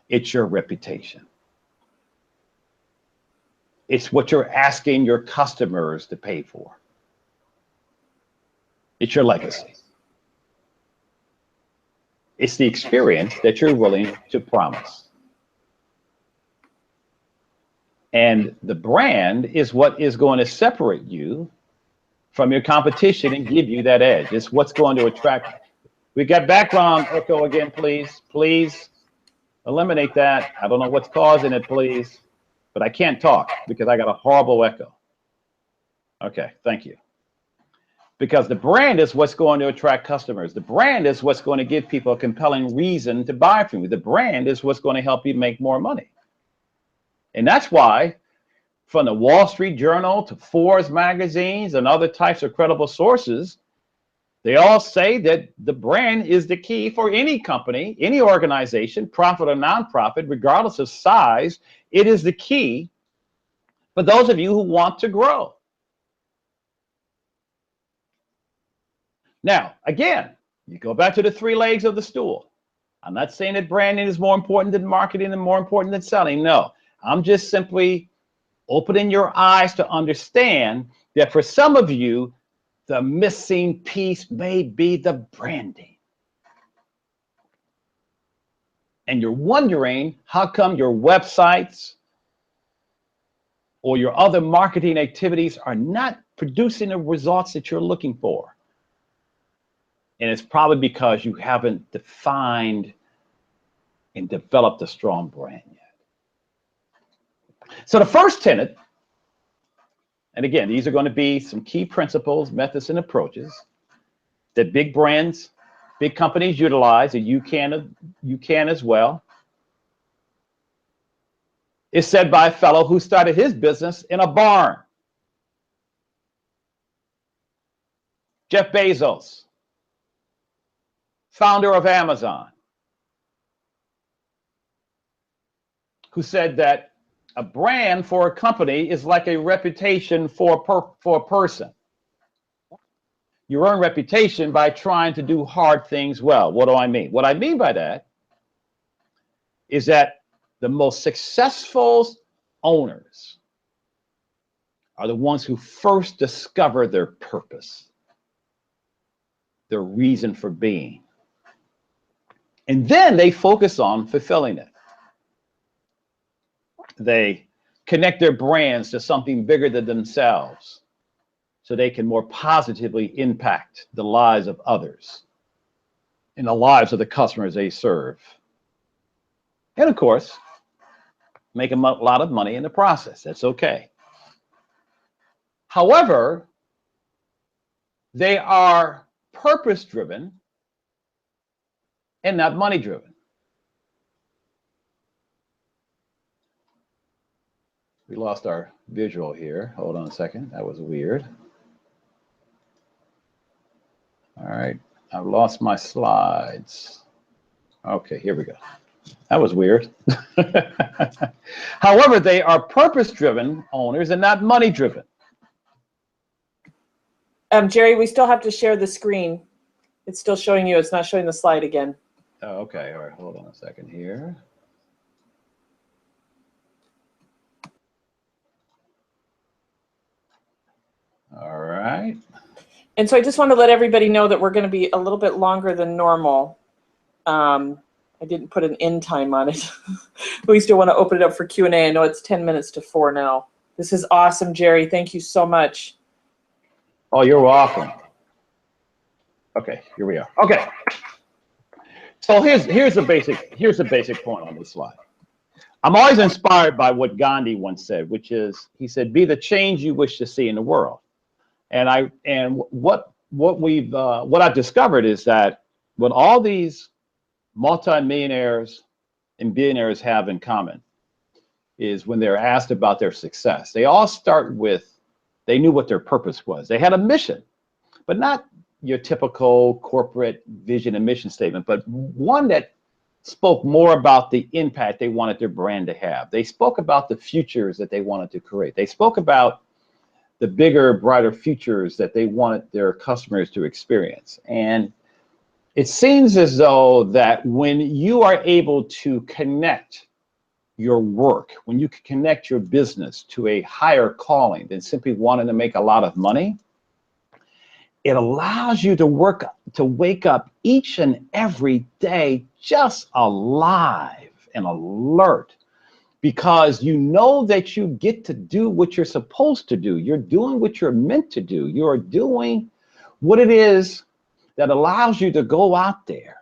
It's your reputation. It's what you're asking your customers to pay for. It's your legacy. It's the experience that you're willing to promise. And the brand is what is going to separate you from your competition and give you that edge. It's what's going to attract. We got background echo again, please. Please eliminate that. I don't know what's causing it, please. But I can't talk because I got a horrible echo. Okay, thank you. Because the brand is what's going to attract customers. The brand is what's going to give people a compelling reason to buy from you. The brand is what's going to help you make more money. And that's why, from the Wall Street Journal to Forbes magazines and other types of credible sources, they all say that the brand is the key for any company, any organization, profit or nonprofit, regardless of size. It is the key for those of you who want to grow. Now, again, you go back to the three legs of the stool. I'm not saying that branding is more important than marketing and more important than selling. No, I'm just simply opening your eyes to understand that for some of you, the missing piece may be the branding. And you're wondering how come your websites or your other marketing activities are not producing the results that you're looking for. And it's probably because you haven't defined and developed a strong brand yet. So the first tenet, and again, these are going to be some key principles, methods, and approaches that big brands, big companies utilize, and you can as well. It's said by a fellow who started his business in a barn. Jeff Bezos, founder of Amazon, who said that a brand for a company is like a reputation for a person. You earn reputation by trying to do hard things well. What do I mean? What I mean by that is that the most successful owners are the ones who first discover their purpose, their reason for being. And then they focus on fulfilling it. They connect their brands to something bigger than themselves so they can more positively impact the lives of others and the lives of the customers they serve. And of course, make a lot of money in the process. That's okay. However, they are purpose-driven and not money-driven. We lost our visual here. Hold on a second. That was weird. All right. I've lost my slides. Okay, here we go. That was weird. However, they are purpose-driven owners and not money-driven. Gerry, we still have to share the screen. It's still showing you. It's not showing the slide again. Oh, okay. All right. Hold on a second here. All right. And so I just want to let everybody know that we're going to be a little bit longer than normal. I didn't put an end time on it. We still want to open it up for Q&A. I know it's 10 minutes to 4 now. This is awesome, Gerry. Thank you so much. Oh, you're welcome. Okay, here we are. Okay. So here's the basic point on this slide. I'm always inspired by what Gandhi once said, which is, he said, "Be the change you wish to see in the world." And what I've discovered is that what all these multimillionaires and billionaires have in common is when they're asked about their success, they all start with, they knew what their purpose was. They had a mission, but not your typical corporate vision and mission statement, but one that spoke more about the impact they wanted their brand to have. They spoke about the futures that they wanted to create. They spoke about the bigger, brighter futures that they wanted their customers to experience. And it seems as though that when you are able to connect your work, when you can connect your business to a higher calling than simply wanting to make a lot of money, it allows you to wake up each and every day just alive and alert, because you know that you get to do what you're supposed to do. You're doing what you're meant to do. You're doing what it is that allows you to go out there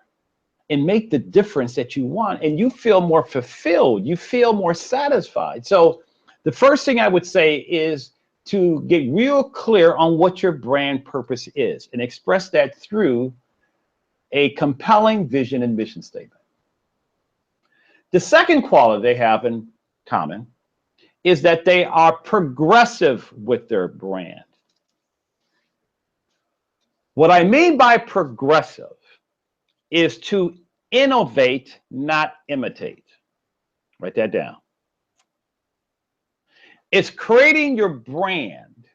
and make the difference that you want, and you feel more fulfilled, you feel more satisfied. So the first thing I would say is to get real clear on what your brand purpose is and express that through a compelling vision and mission statement. The second quality they have in common is that they are progressive with their brand. What I mean by progressive is to innovate, not imitate. Write that down. It's creating your brand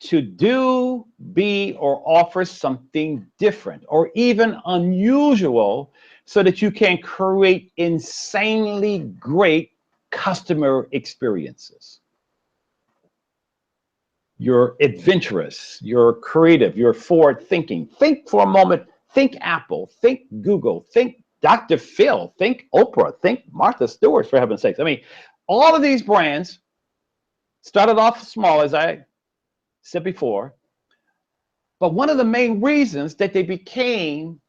to do, be, or offer something different or even unusual so that you can create insanely great customer experiences. You're adventurous, you're creative, you're forward thinking. Think for a moment, think Apple, think Google, think Dr. Phil, think Oprah, think Martha Stewart, for heaven's sakes. I mean, all of these brands started off small, as I said before, but one of the main reasons that they became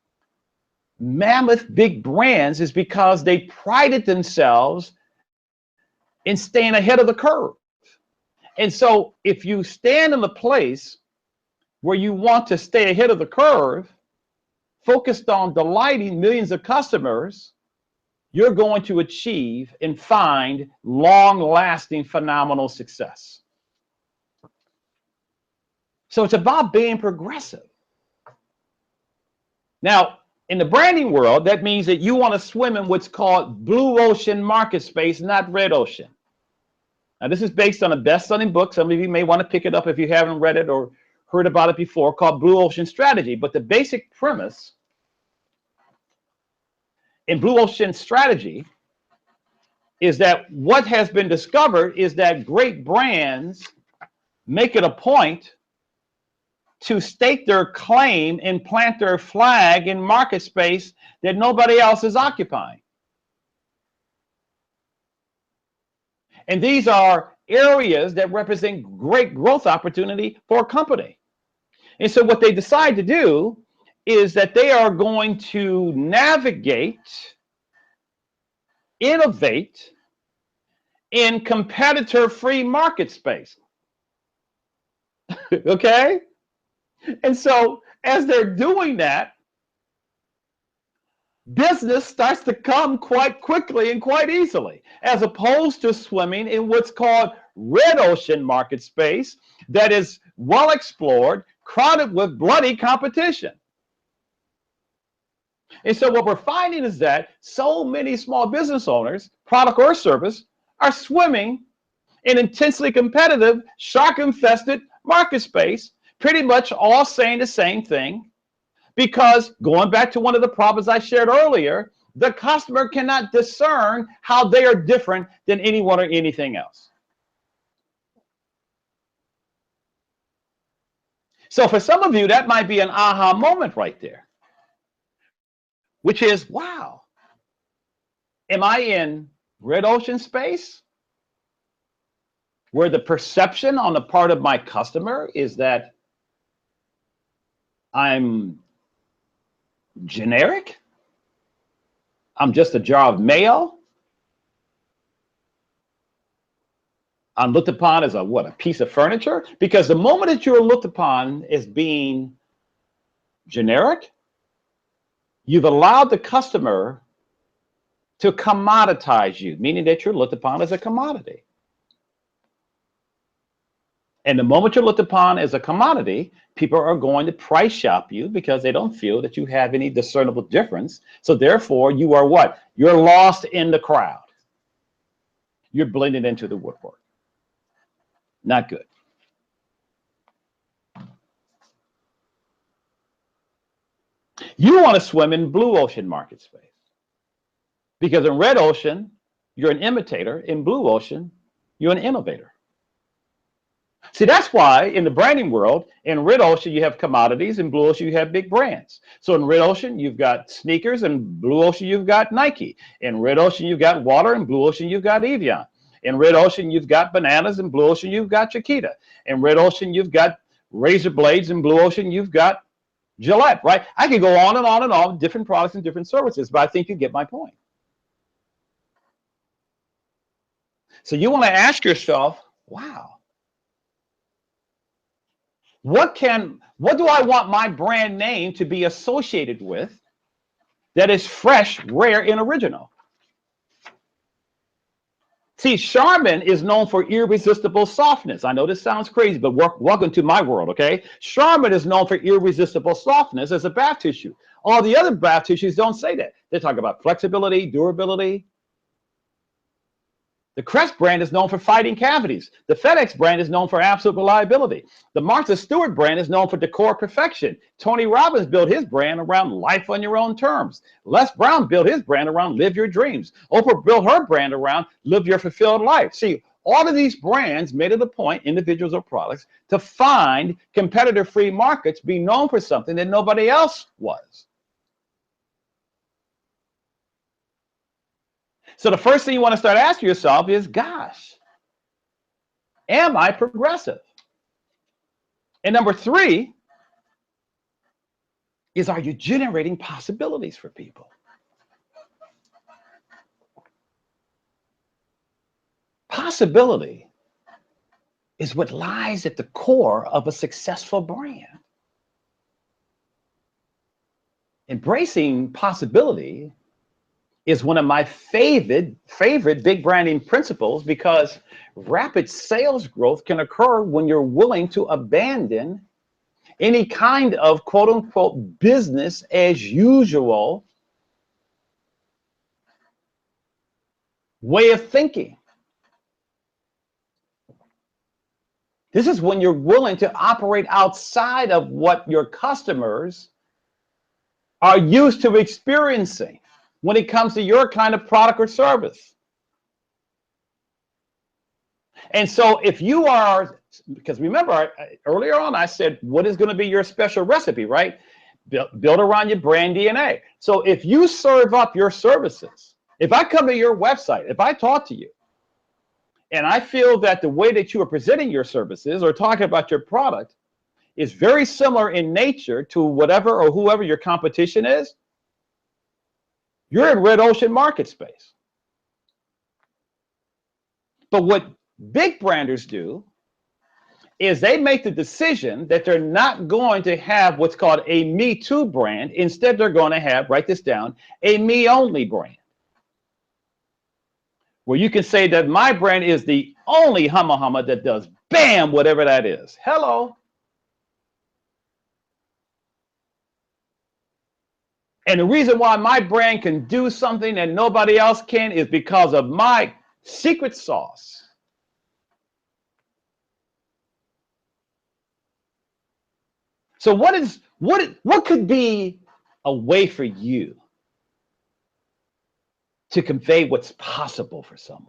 mammoth big brands is because they prided themselves in staying ahead of the curve. And so if you stand in the place where you want to stay ahead of the curve, focused on delighting millions of customers, you're going to achieve and find long-lasting, phenomenal success. So it's about being progressive. Now, in the branding world, that means that you want to swim in what's called blue ocean market space, not red ocean. Now, this is based on a best-selling book. Some of you may want to pick it up if you haven't read it or heard about it before, called Blue Ocean Strategy. But the basic premise in Blue Ocean Strategy is that what has been discovered is that great brands make it a point to stake their claim and plant their flag in market space that nobody else is occupying. And these are areas that represent great growth opportunity for a company. And so what they decide to do is that they are going to navigate, innovate in competitor-free market space. Okay? And so as they're doing that, business starts to come quite quickly and quite easily, as opposed to swimming in what's called red ocean market space that is well explored, crowded with bloody competition. And so what we're finding is that so many small business owners, product or service, are swimming in intensely competitive, shark-infested market space, pretty much all saying the same thing, Because going back to one of the problems I shared earlier, the customer cannot discern how they are different than anyone or anything else. So for some of you, that might be an aha moment right there, which is, wow, am I in red ocean space where the perception on the part of my customer is that I'm generic? I'm just a jar of mayo? I'm looked upon as a piece of furniture? Because the moment that you're looked upon as being generic, you've allowed the customer to commoditize you, meaning that you're looked upon as a commodity. And the moment you're looked upon as a commodity, people are going to price shop you because they don't feel that you have any discernible difference. So therefore, you are what? You're lost in the crowd. You're blended into the woodwork. Not good. You want to swim in blue ocean market space. Because in red ocean, you're an imitator. In blue ocean, you're an innovator. See, that's why in the branding world, in red ocean, you have commodities. In blue ocean, you have big brands. So in red ocean, you've got sneakers. In blue ocean, you've got Nike. In red ocean, you've got water. In blue ocean, you've got Evian. In red ocean, you've got bananas. In blue ocean, you've got Chiquita. In red ocean, you've got razor blades. In blue ocean, you've got Gillette, right? I could go on and on and on, different products and different services, but I think you get my point. So you want to ask yourself, wow, what do I want my brand name to be associated with that is fresh, rare, and original? See, Charmin is known for irresistible softness. I know this sounds crazy, but welcome to my world, okay? Charmin is known for irresistible softness as a bath tissue. All the other bath tissues don't say that. They talk about flexibility, durability. The Crest brand is known for fighting cavities. The FedEx brand is known for absolute reliability. The Martha Stewart brand is known for decor perfection. Tony Robbins built his brand around life on your own terms. Les Brown built his brand around live your dreams. Oprah built her brand around live your fulfilled life. See, all of these brands made it a point, individuals or products, to find competitor-free markets, be known for something that nobody else was. So the first thing you want to start asking yourself is, gosh, am I progressive? And number three is, are you generating possibilities for people? Possibility is what lies at the core of a successful brand. Embracing possibility is one of my favorite big branding principles, because rapid sales growth can occur when you're willing to abandon any kind of quote unquote business as usual way of thinking. This is when you're willing to operate outside of what your customers are used to experiencing when it comes to your kind of product or service. And so if you are, because remember earlier on I said, what is going to be your special recipe, right? Build around your brand DNA. So if you serve up your services, if I come to your website, if I talk to you, and I feel that the way that you are presenting your services or talking about your product is very similar in nature to whatever or whoever your competition is, you're in red ocean market space. But what big branders do is they make the decision that they're not going to have what's called a Me Too brand. Instead, they're going to have, write this down, a Me Only brand, where you can say that my brand is the only humma humma that does bam, whatever that is. Hello. And the reason why my brand can do something that nobody else can is because of my secret sauce. So what What could be a way for you to convey what's possible for someone?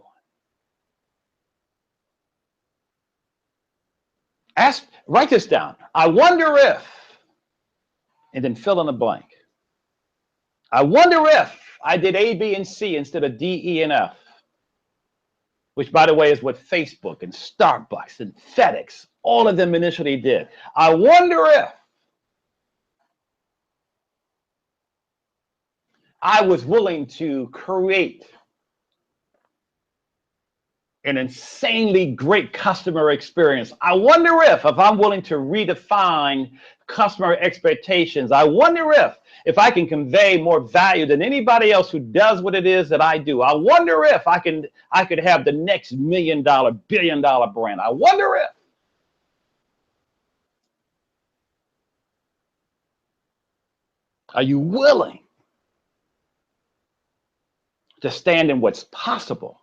Write this down. I wonder if, and then fill in the blank. I wonder if I did A, B, and C instead of D, E, and F, which, by the way, is what Facebook and Starbucks and FedEx, all of them initially did. I wonder if I was willing to create an insanely great customer experience. I wonder if I'm willing to redefine customer expectations. I wonder if I can convey more value than anybody else who does what it is that I do. I wonder if I could have the next $1 million, $1 billion brand. I wonder if. Are you willing to stand in what's possible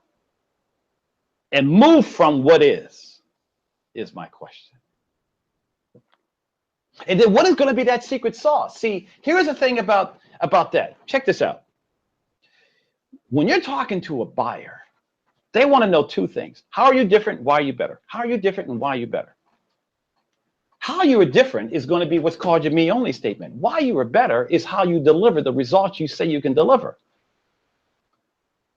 and move from what is my question. And then what is going to be that secret sauce? See, here's the thing about that. Check this out. When you're talking to a buyer, they want to know two things. How are you different? Why are you better? How are you different and why are you better? How you are different is going to be what's called your me only statement. Why you are better is how you deliver the results you say you can deliver.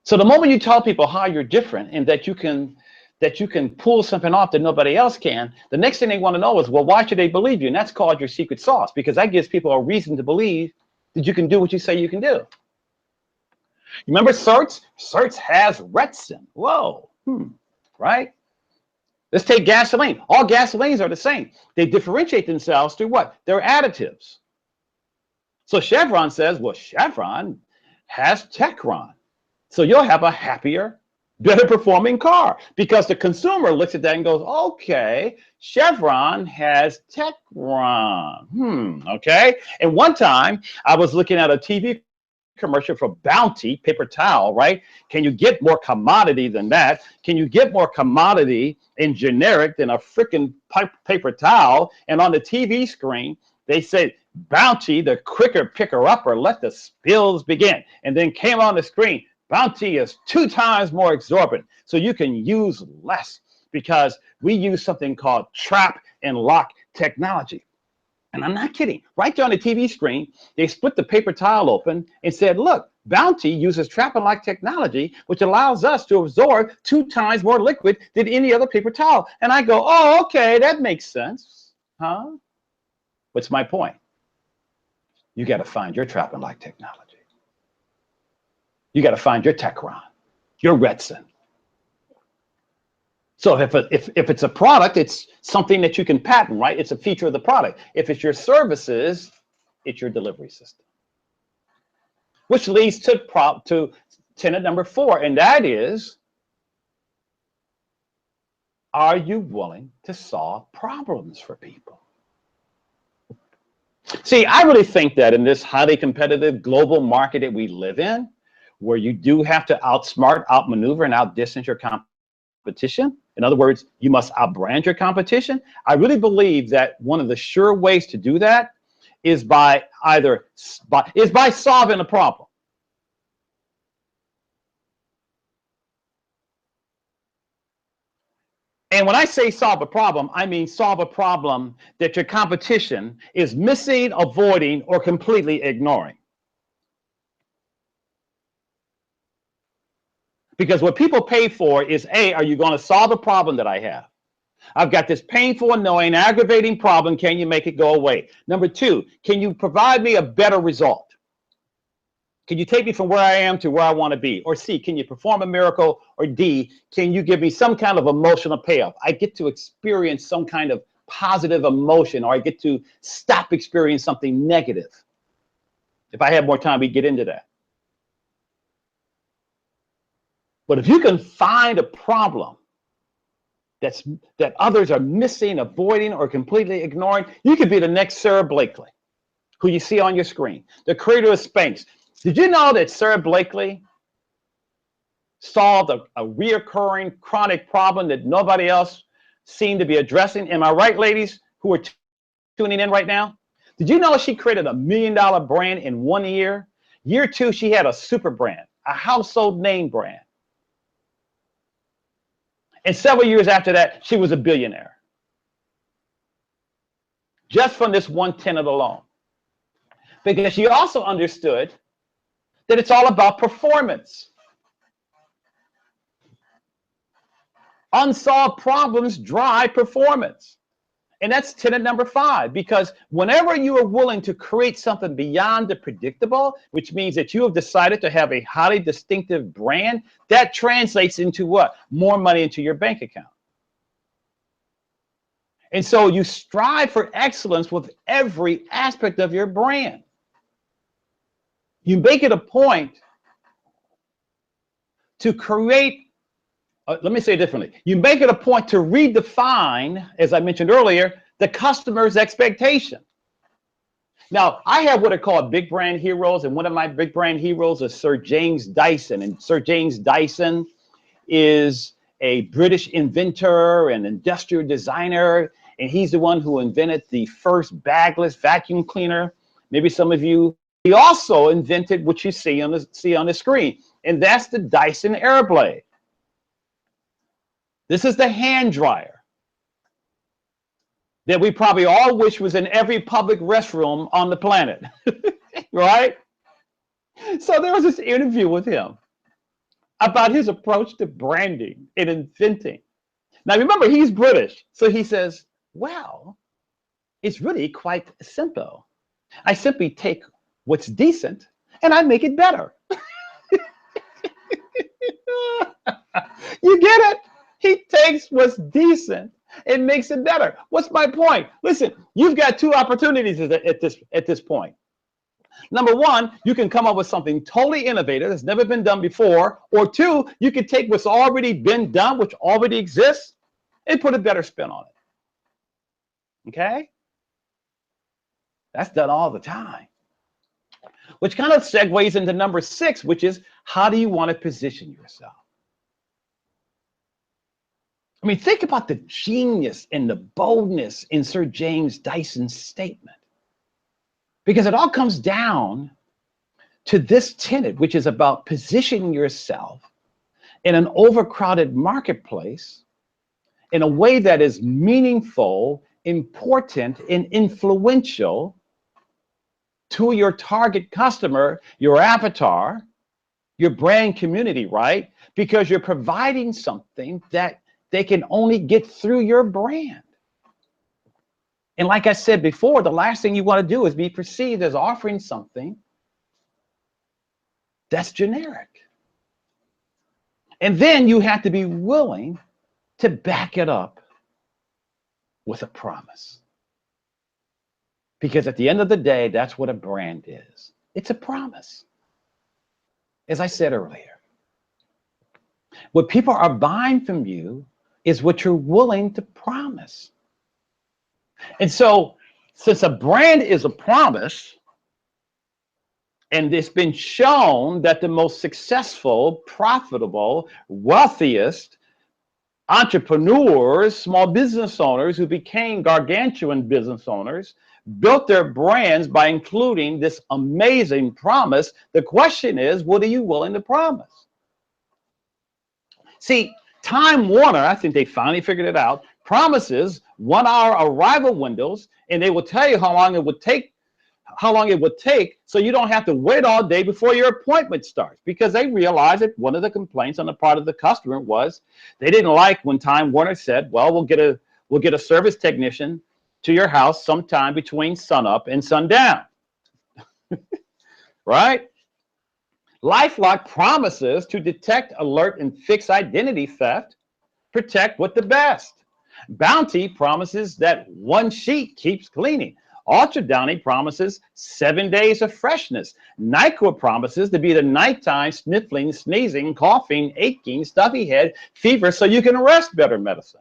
So the moment you tell people how you're different and that you can pull something off that nobody else can, the next thing they want to know is, well, why should they believe you? And that's called your secret sauce, because that gives people a reason to believe that you can do what you say you can do. You remember Certs? Certs has Retsin. Whoa, right? Let's take gasoline. All gasolines are the same. They differentiate themselves through what? Their additives. So Chevron says, well, Chevron has Techron. So you'll have a happier, better performing car, because the consumer looks at that and goes, okay, Chevron has Techron. Okay. And one time I was looking at a TV commercial for Bounty paper towel, right? Can you get more commodity than that? Can you get more commodity and generic than a freaking paper towel? And on the TV screen, they said, Bounty, the quicker picker-upper, let the spills begin. And then came on the screen, Bounty is 2 times more absorbent, so you can use less, because we use something called trap and lock technology. And I'm not kidding. Right there on the TV screen, they split the paper towel open and said, look, Bounty uses trap and lock technology, which allows us to absorb 2 times more liquid than any other paper towel. And I go, oh, okay, that makes sense. Huh? What's my point? You got to find your trap and lock technology. You got to find your Techron, your Retsin. So if it's a product, it's something that you can patent, right? It's a feature of the product. If it's your services, it's your delivery system. Which leads to tenet number 4, and that is, are you willing to solve problems for people? See, I really think that in this highly competitive global market that we live in, where you do have to outsmart, outmaneuver, and outdistance your competition. In other words, you must outbrand your competition. I really believe that one of the sure ways to do that is by solving a problem. And when I say solve a problem, I mean solve a problem that your competition is missing, avoiding, or completely ignoring. Because what people pay for is, A, are you going to solve a problem that I have? I've got this painful, annoying, aggravating problem. Can you make it go away? Number 2, can you provide me a better result? Can you take me from where I am to where I want to be? Or C, can you perform a miracle? Or D, can you give me some kind of emotional payoff? I get to experience some kind of positive emotion, or I get to stop experiencing something negative. If I had more time, we'd get into that. But if you can find a problem that others are missing, avoiding, or completely ignoring, you could be the next Sarah Blakely, who you see on your screen, the creator of Spanx. Did you know that Sarah Blakely solved a reoccurring chronic problem that nobody else seemed to be addressing? Am I right, ladies who are tuning in right now? Did you know she created $1 million brand in 1 year? Year 2, she had a super brand, a household name brand. And several years after that, she was a billionaire. Just from this one tenet alone. Because she also understood that it's all about performance. Unsolved problems drive performance. And that's tenet number 5, because whenever you are willing to create something beyond the predictable, which means that you have decided to have a highly distinctive brand, that translates into what? More money into your bank account. And so you strive for excellence with every aspect of your brand. You make it a point to create, let me say it differently. You make it a point to redefine, as I mentioned earlier, the customer's expectation. Now, I have what are called big brand heroes, and one of my big brand heroes is Sir James Dyson. And Sir James Dyson is a British inventor and industrial designer, and he's the one who invented the first bagless vacuum cleaner. Maybe some of you. He also invented what you see on the screen, and that's the Dyson Airblade. This is the hand dryer that we probably all wish was in every public restroom on the planet, right? So there was this interview with him about his approach to branding and inventing. Now remember, he's British, so he says, well, it's really quite simple. I simply take what's decent and I make it better. You get it? He takes what's decent and makes it better. What's my point? Listen, you've got 2 opportunities at this point. Number 1, you can come up with something totally innovative that's never been done before. Or 2, you can take what's already been done, which already exists, and put a better spin on it. Okay? That's done all the time. Which kind of segues into number 6, which is, how do you want to position yourself? I mean, think about the genius and the boldness in Sir James Dyson's statement. Because it all comes down to this tenet, which is about positioning yourself in an overcrowded marketplace in a way that is meaningful, important, and influential to your target customer, your avatar, your brand community, right? Because you're providing something that they can only get through your brand. And like I said before, the last thing you want to do is be perceived as offering something that's generic. And then you have to be willing to back it up with a promise. Because at the end of the day, that's what a brand is. It's a promise. As I said earlier, what people are buying from you is what you're willing to promise. And so, since a brand is a promise, and it's been shown that the most successful, profitable, wealthiest entrepreneurs, small business owners who became gargantuan business owners, built their brands by including this amazing promise, the question is, what are you willing to promise? See, Time Warner, I think they finally figured it out, promises 1-hour arrival windows, and they will tell you how long it would take, so you don't have to wait all day before your appointment starts, because they realized that one of the complaints on the part of the customer was they didn't like when Time Warner said, well, we'll get a service technician to your house sometime between sunup and sundown. Right? LifeLock promises to detect, alert, and fix identity theft, protect with the best. Bounty promises that one sheet keeps cleaning. Ultra Downy promises 7 days of freshness. NyQuil promises to be the nighttime sniffling, sneezing, coughing, aching, stuffy head, fever, so you can rest better medicine.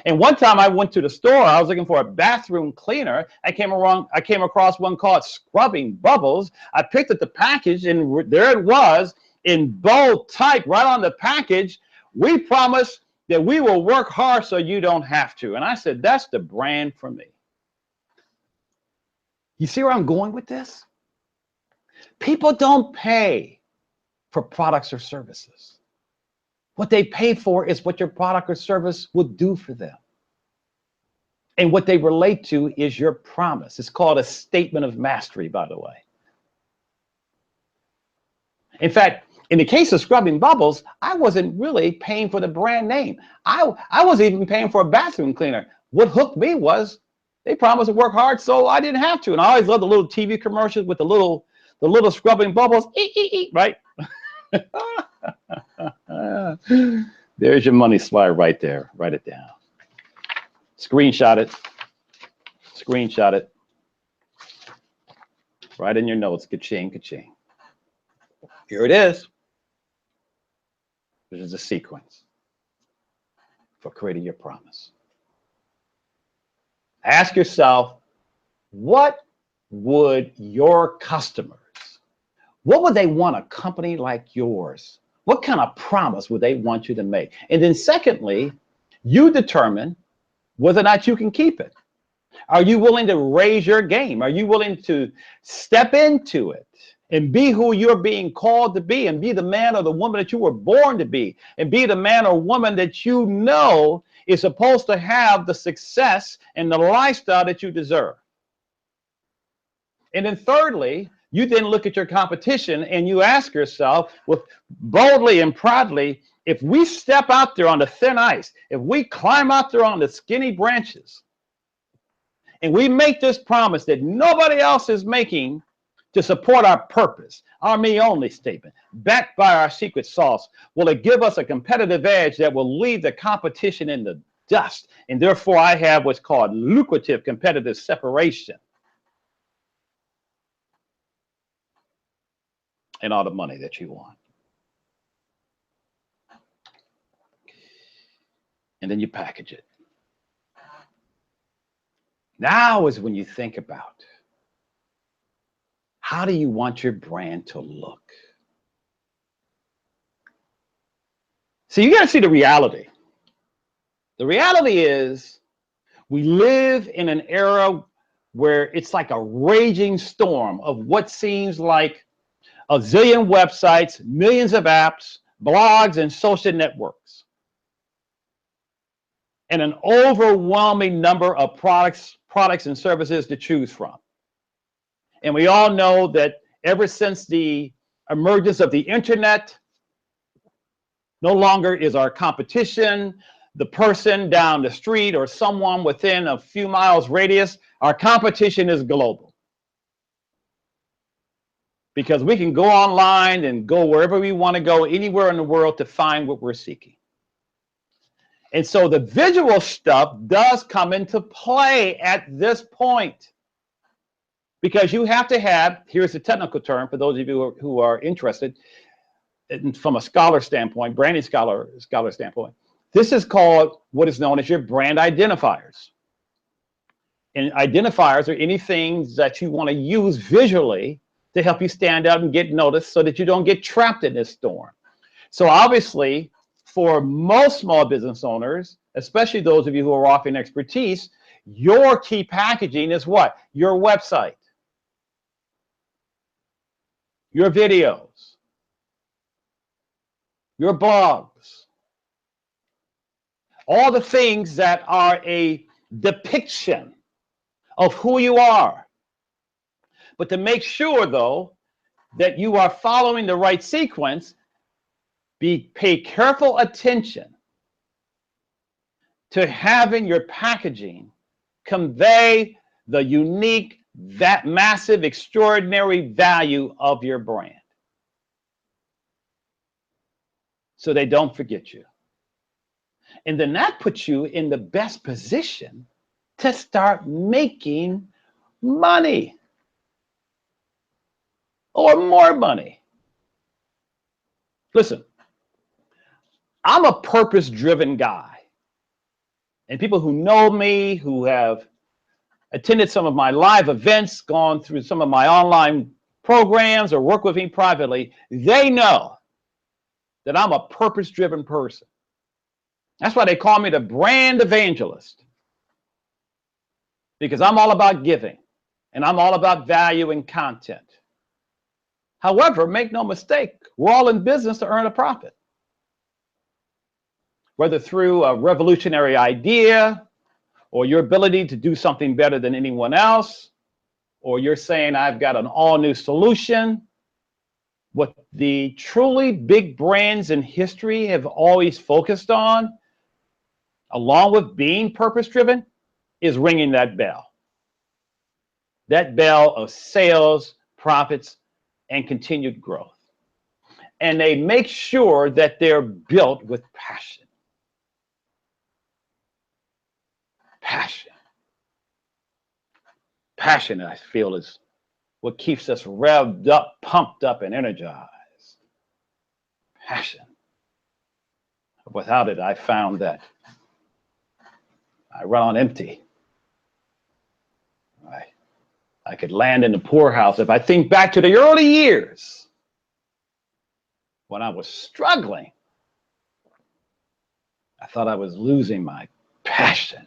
And one time I went to the store, I was looking for a bathroom cleaner. I came across one called Scrubbing Bubbles. I picked up the package, and there it was in bold type right on the package. We promise that we will work hard so you don't have to. And I said, that's the brand for me. You see where I'm going with this? People don't pay for products or services. What they pay for is what your product or service will do for them. And what they relate to is your promise. It's called a statement of mastery, by the way. In fact, in the case of scrubbing bubbles, I wasn't really paying for the brand name. I wasn't even paying for a bathroom cleaner. What hooked me was they promised to work hard, so I didn't have to. And I always loved the little TV commercials with the little scrubbing bubbles, right? There's your money slide right there. Write it down. Screenshot it. Screenshot it. Write in your notes, ka-ching, ka-ching. Here it is. This is a sequence for creating your promise. Ask yourself, what would your customers, what would they want a company like yours? What kind of promise would they want you to make? And then secondly, you determine whether or not you can keep it. Are you willing to raise your game? Are you willing to step into it and be who you're being called to be, and be the man or the woman that you were born to be, and be the man or woman that you know is supposed to have the success and the lifestyle that you deserve? And then thirdly, you then look at your competition and you ask yourself, with boldly and proudly, if we step out there on the thin ice, if we climb out there on the skinny branches, and we make this promise that nobody else is making to support our purpose, our me only statement, backed by our secret sauce, will it give us a competitive edge that will leave the competition in the dust? And therefore, I have what's called lucrative competitive separation and all the money that you want. And then you package it. Now is when you think about, how do you want your brand to look? So you got to see the reality. The reality is we live in an era where it's like a raging storm of what seems like a zillion websites, millions of apps, blogs, and social networks, and an overwhelming number of products and services to choose from. And we all know that ever since the emergence of the internet, no longer is our competition the person down the street or someone within a few miles radius. Our competition is global, because we can go online and go wherever we want to go, anywhere in the world, to find what we're seeking. And so the visual stuff does come into play at this point, because you have to have, here's the technical term for those of you who are interested, from a scholar standpoint, branding scholar standpoint, this is called what is known as your brand identifiers. And identifiers are anything that you want to use visually to help you stand out and get noticed, so that you don't get trapped in this storm. So obviously, for most small business owners, especially those of you who are offering expertise, your key packaging is what? Your website, your videos, your blogs, all the things that are a depiction of who you are. But to make sure, though, that you are following the right sequence, pay careful attention to having your packaging convey the unique, that massive, extraordinary value of your brand, so they don't forget you. And then that puts you in the best position to start making money, or more money. Listen, I'm a purpose-driven guy. And people who know me, who have attended some of my live events, gone through some of my online programs, or work with me privately, they know that I'm a purpose-driven person. That's why they call me the brand evangelist, because I'm all about giving. And I'm all about value and content. However, make no mistake, we're all in business to earn a profit. Whether through a revolutionary idea, or your ability to do something better than anyone else, or you're saying, I've got an all-new solution. What the truly big brands in history have always focused on, along with being purpose-driven, is ringing that bell. That bell of sales, profits, and continued growth. And they make sure that they're built with passion. Passion. Passion, I feel, is what keeps us revved up, pumped up, and energized. Passion. Without it, I found that I run on empty. I could land in the poorhouse. If I think back to the early years when I was struggling, I thought I was losing my passion.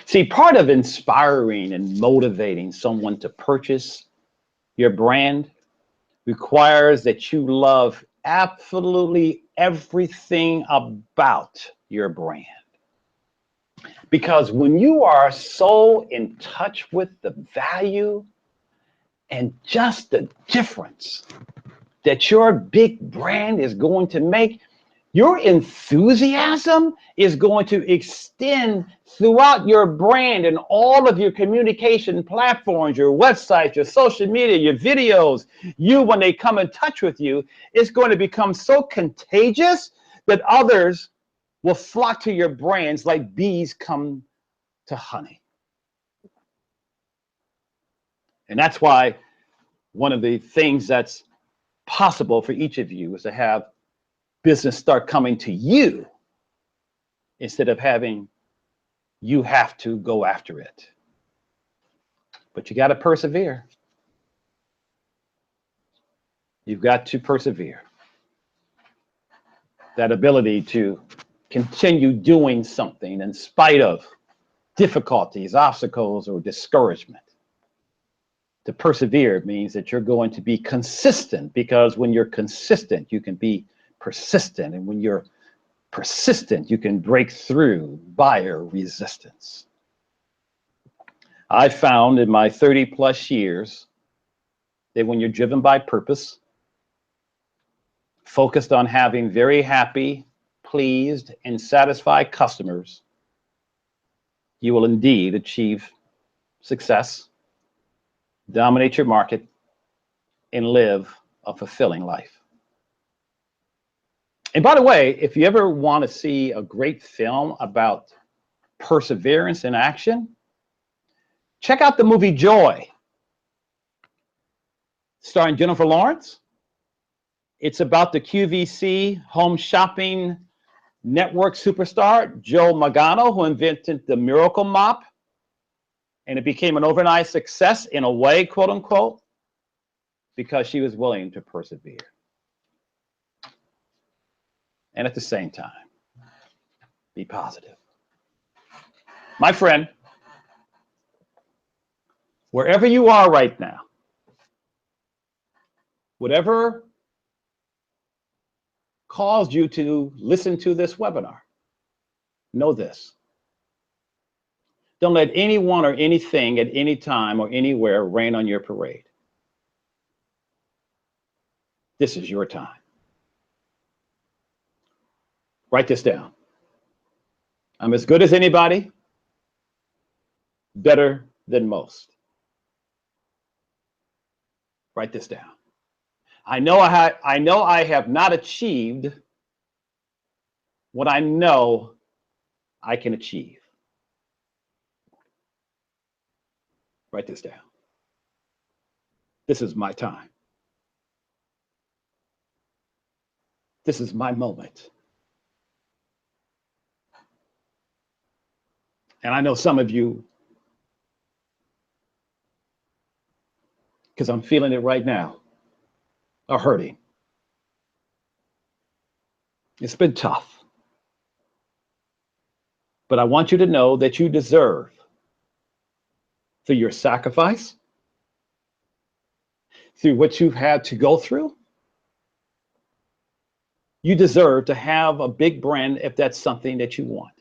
See, part of inspiring and motivating someone to purchase your brand requires that you love absolutely everything about your brand. Because when you are so in touch with the value and just the difference that your big brand is going to make, your enthusiasm is going to extend throughout your brand and all of your communication platforms, your websites, your social media, your videos. When they come in touch with you, it's going to become so contagious that others will flock to your brands like bees come to honey. And that's why one of the things that's possible for each of you is to have business start coming to you instead of having you have to go after it. But you got to persevere. You've got to persevere. That ability to continue doing something in spite of difficulties, obstacles, or discouragement. To persevere means that you're going to be consistent, because when you're consistent, you can be persistent. And when you're persistent, you can break through buyer resistance. I found in my 30 plus years that when you're driven by purpose, focused on having very happy, pleased, and satisfied customers, you will indeed achieve success, dominate your market, and live a fulfilling life. And by the way, if you ever want to see a great film about perseverance in action, check out the movie Joy, starring Jennifer Lawrence. It's about the QVC home shopping network superstar, Joe Magano, who invented the Miracle Mop. And it became an overnight success in a way, quote unquote, because she was willing to persevere. And at the same time, be positive. My friend, wherever you are right now, whatever caused you to listen to this webinar, know this. Don't let anyone or anything at any time or anywhere rain on your parade. This is your time. Write this down. I'm as good as anybody, better than most. Write this down. I know I have not achieved what I know I can achieve. Write this down. This is my time. This is my moment. And I know some of you, because I'm feeling it right now, are hurting. It's been tough. But I want you to know that you deserve through your sacrifice, through what you've had to go through, you deserve to have a big brand if that's something that you want.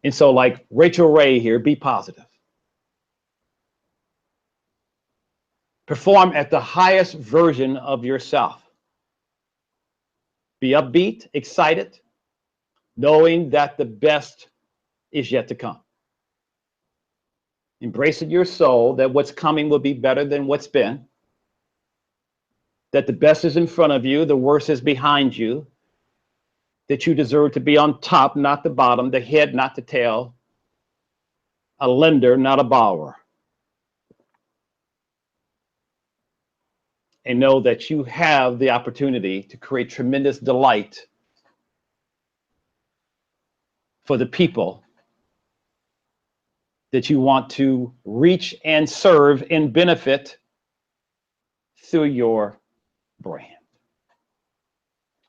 And so, like Rachel Ray here, be positive. Perform at the highest version of yourself. Be upbeat, excited, knowing that the best is yet to come. Embrace in your soul that what's coming will be better than what's been, that the best is in front of you, the worst is behind you, that you deserve to be on top, not the bottom, the head, not the tail, a lender, not a borrower. And know that you have the opportunity to create tremendous delight for the people that you want to reach and serve and benefit through your brand.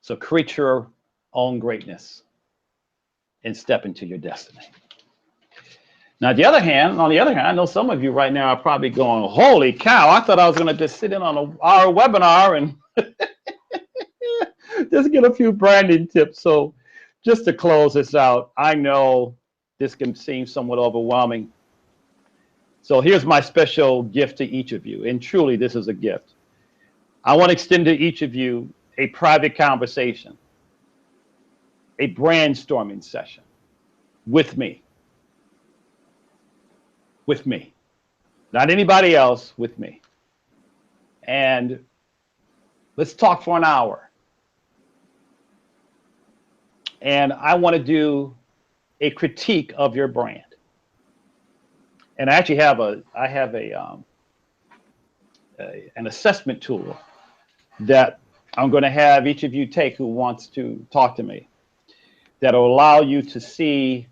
So create your own greatness and step into your destiny. Now, on the other hand, I know some of you right now are probably going, holy cow, I thought I was going to just sit in on our webinar and just get a few branding tips. So just to close this out, I know this can seem somewhat overwhelming. So here's my special gift to each of you. And truly, this is a gift. I want to extend to each of you a private conversation, a brainstorming session with me. With me. Not anybody else, with me. And let's talk for an hour. And I want to do a critique of your brand. And I actually have an assessment tool that I'm going to have each of you take who wants to talk to me, that will allow you to see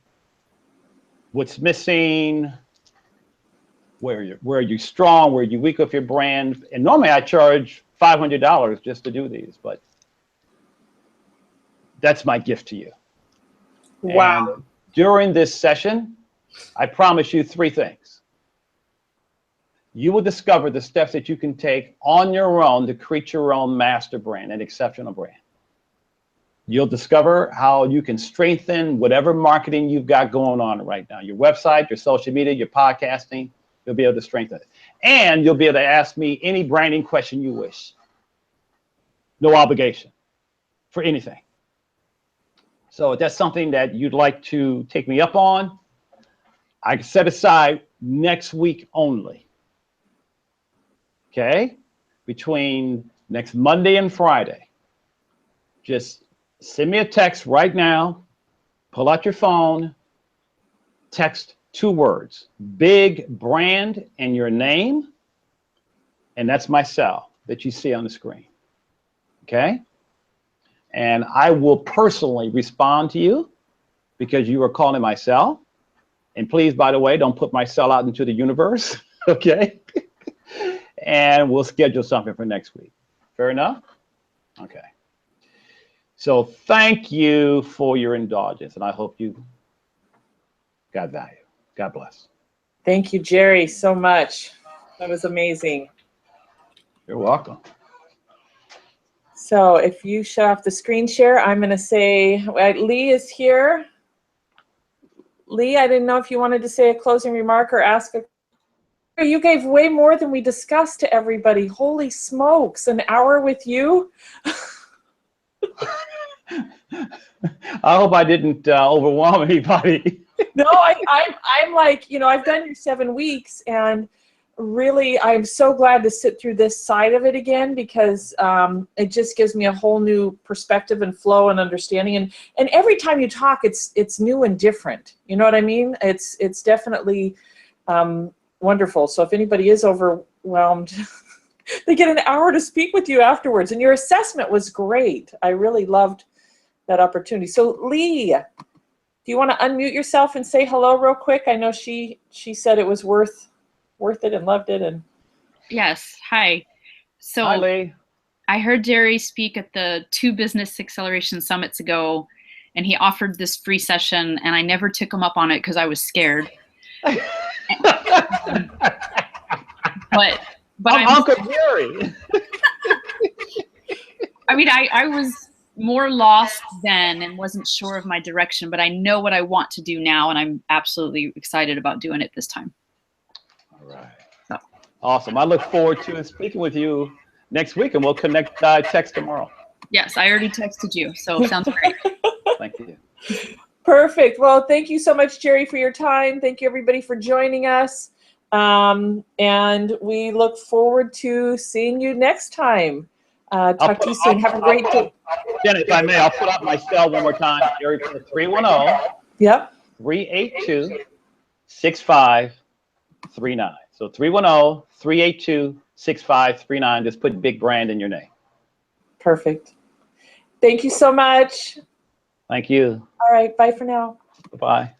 what's missing, where you're strong, where you're weak with your brand. And normally I charge $500 just to do these, but that's my gift to you. Wow. And during this session, I promise you 3 things. You will discover the steps that you can take on your own to create your own master brand, an exceptional brand. You'll discover how you can strengthen whatever marketing you've got going on right now, your website, your social media, your podcasting. You'll be able to strengthen it. And you'll be able to ask me any branding question you wish. No obligation for anything. So if that's something that you'd like to take me up on, I can set aside next week only. Okay? Between next Monday and Friday. Just send me a text right now. Pull out your phone. Text 2 words. Big brand and your name. And that's my cell that you see on the screen. Okay? And I will personally respond to you because you are calling my cell. And please, by the way, don't put my cell out into the universe. Okay? And we'll schedule something for next week. Fair enough? Okay. So thank you for your indulgence, and I hope you got value. God bless. Thank you, Gerry, so much. That was amazing. You're welcome. So if you shut off the screen share, I'm going to say, Lee is here. Lee, I didn't know if you wanted to say a closing remark or ask a You gave way more than we discussed to everybody. Holy smokes, an hour with you? I hope I didn't overwhelm anybody. No, I'm like, I've done your 7 weeks, and really, I'm so glad to sit through this side of it again, because it just gives me a whole new perspective and flow and understanding. And every time you talk, it's new and different. You know what I mean? It's definitely wonderful. So if anybody is overwhelmed, they get an hour to speak with you afterwards. And your assessment was great. I really loved that opportunity. So Lee, do you want to unmute yourself and say hello real quick? I know she said it was worth it and loved it. And yes, hi. So hi, Lee. I heard Gerry speak at the 2 business acceleration summits ago, and he offered this free session, and I never took him up on it because I was scared. but I'm Uncle Gerry. I mean, I was more lost then and wasn't sure of my direction, but I know what I want to do now, and I'm absolutely excited about doing it this time. All right. So. Awesome. I look forward to speaking with you next week, and we'll connect text tomorrow. Yes, I already texted you, so sounds great. Thank you. Perfect. Well, thank you so much, Gerry, for your time. Thank you, everybody, for joining us. And we look forward to seeing you next time. Talk to you soon. Have a great day. Jenna, if I may, I'll put up my cell one more time. Area code 310. Yep. 382-6539. So 310-382-6539. Just put big brand in your name. Perfect. Thank you so much. Thank you. All right. Bye for now. Bye-bye.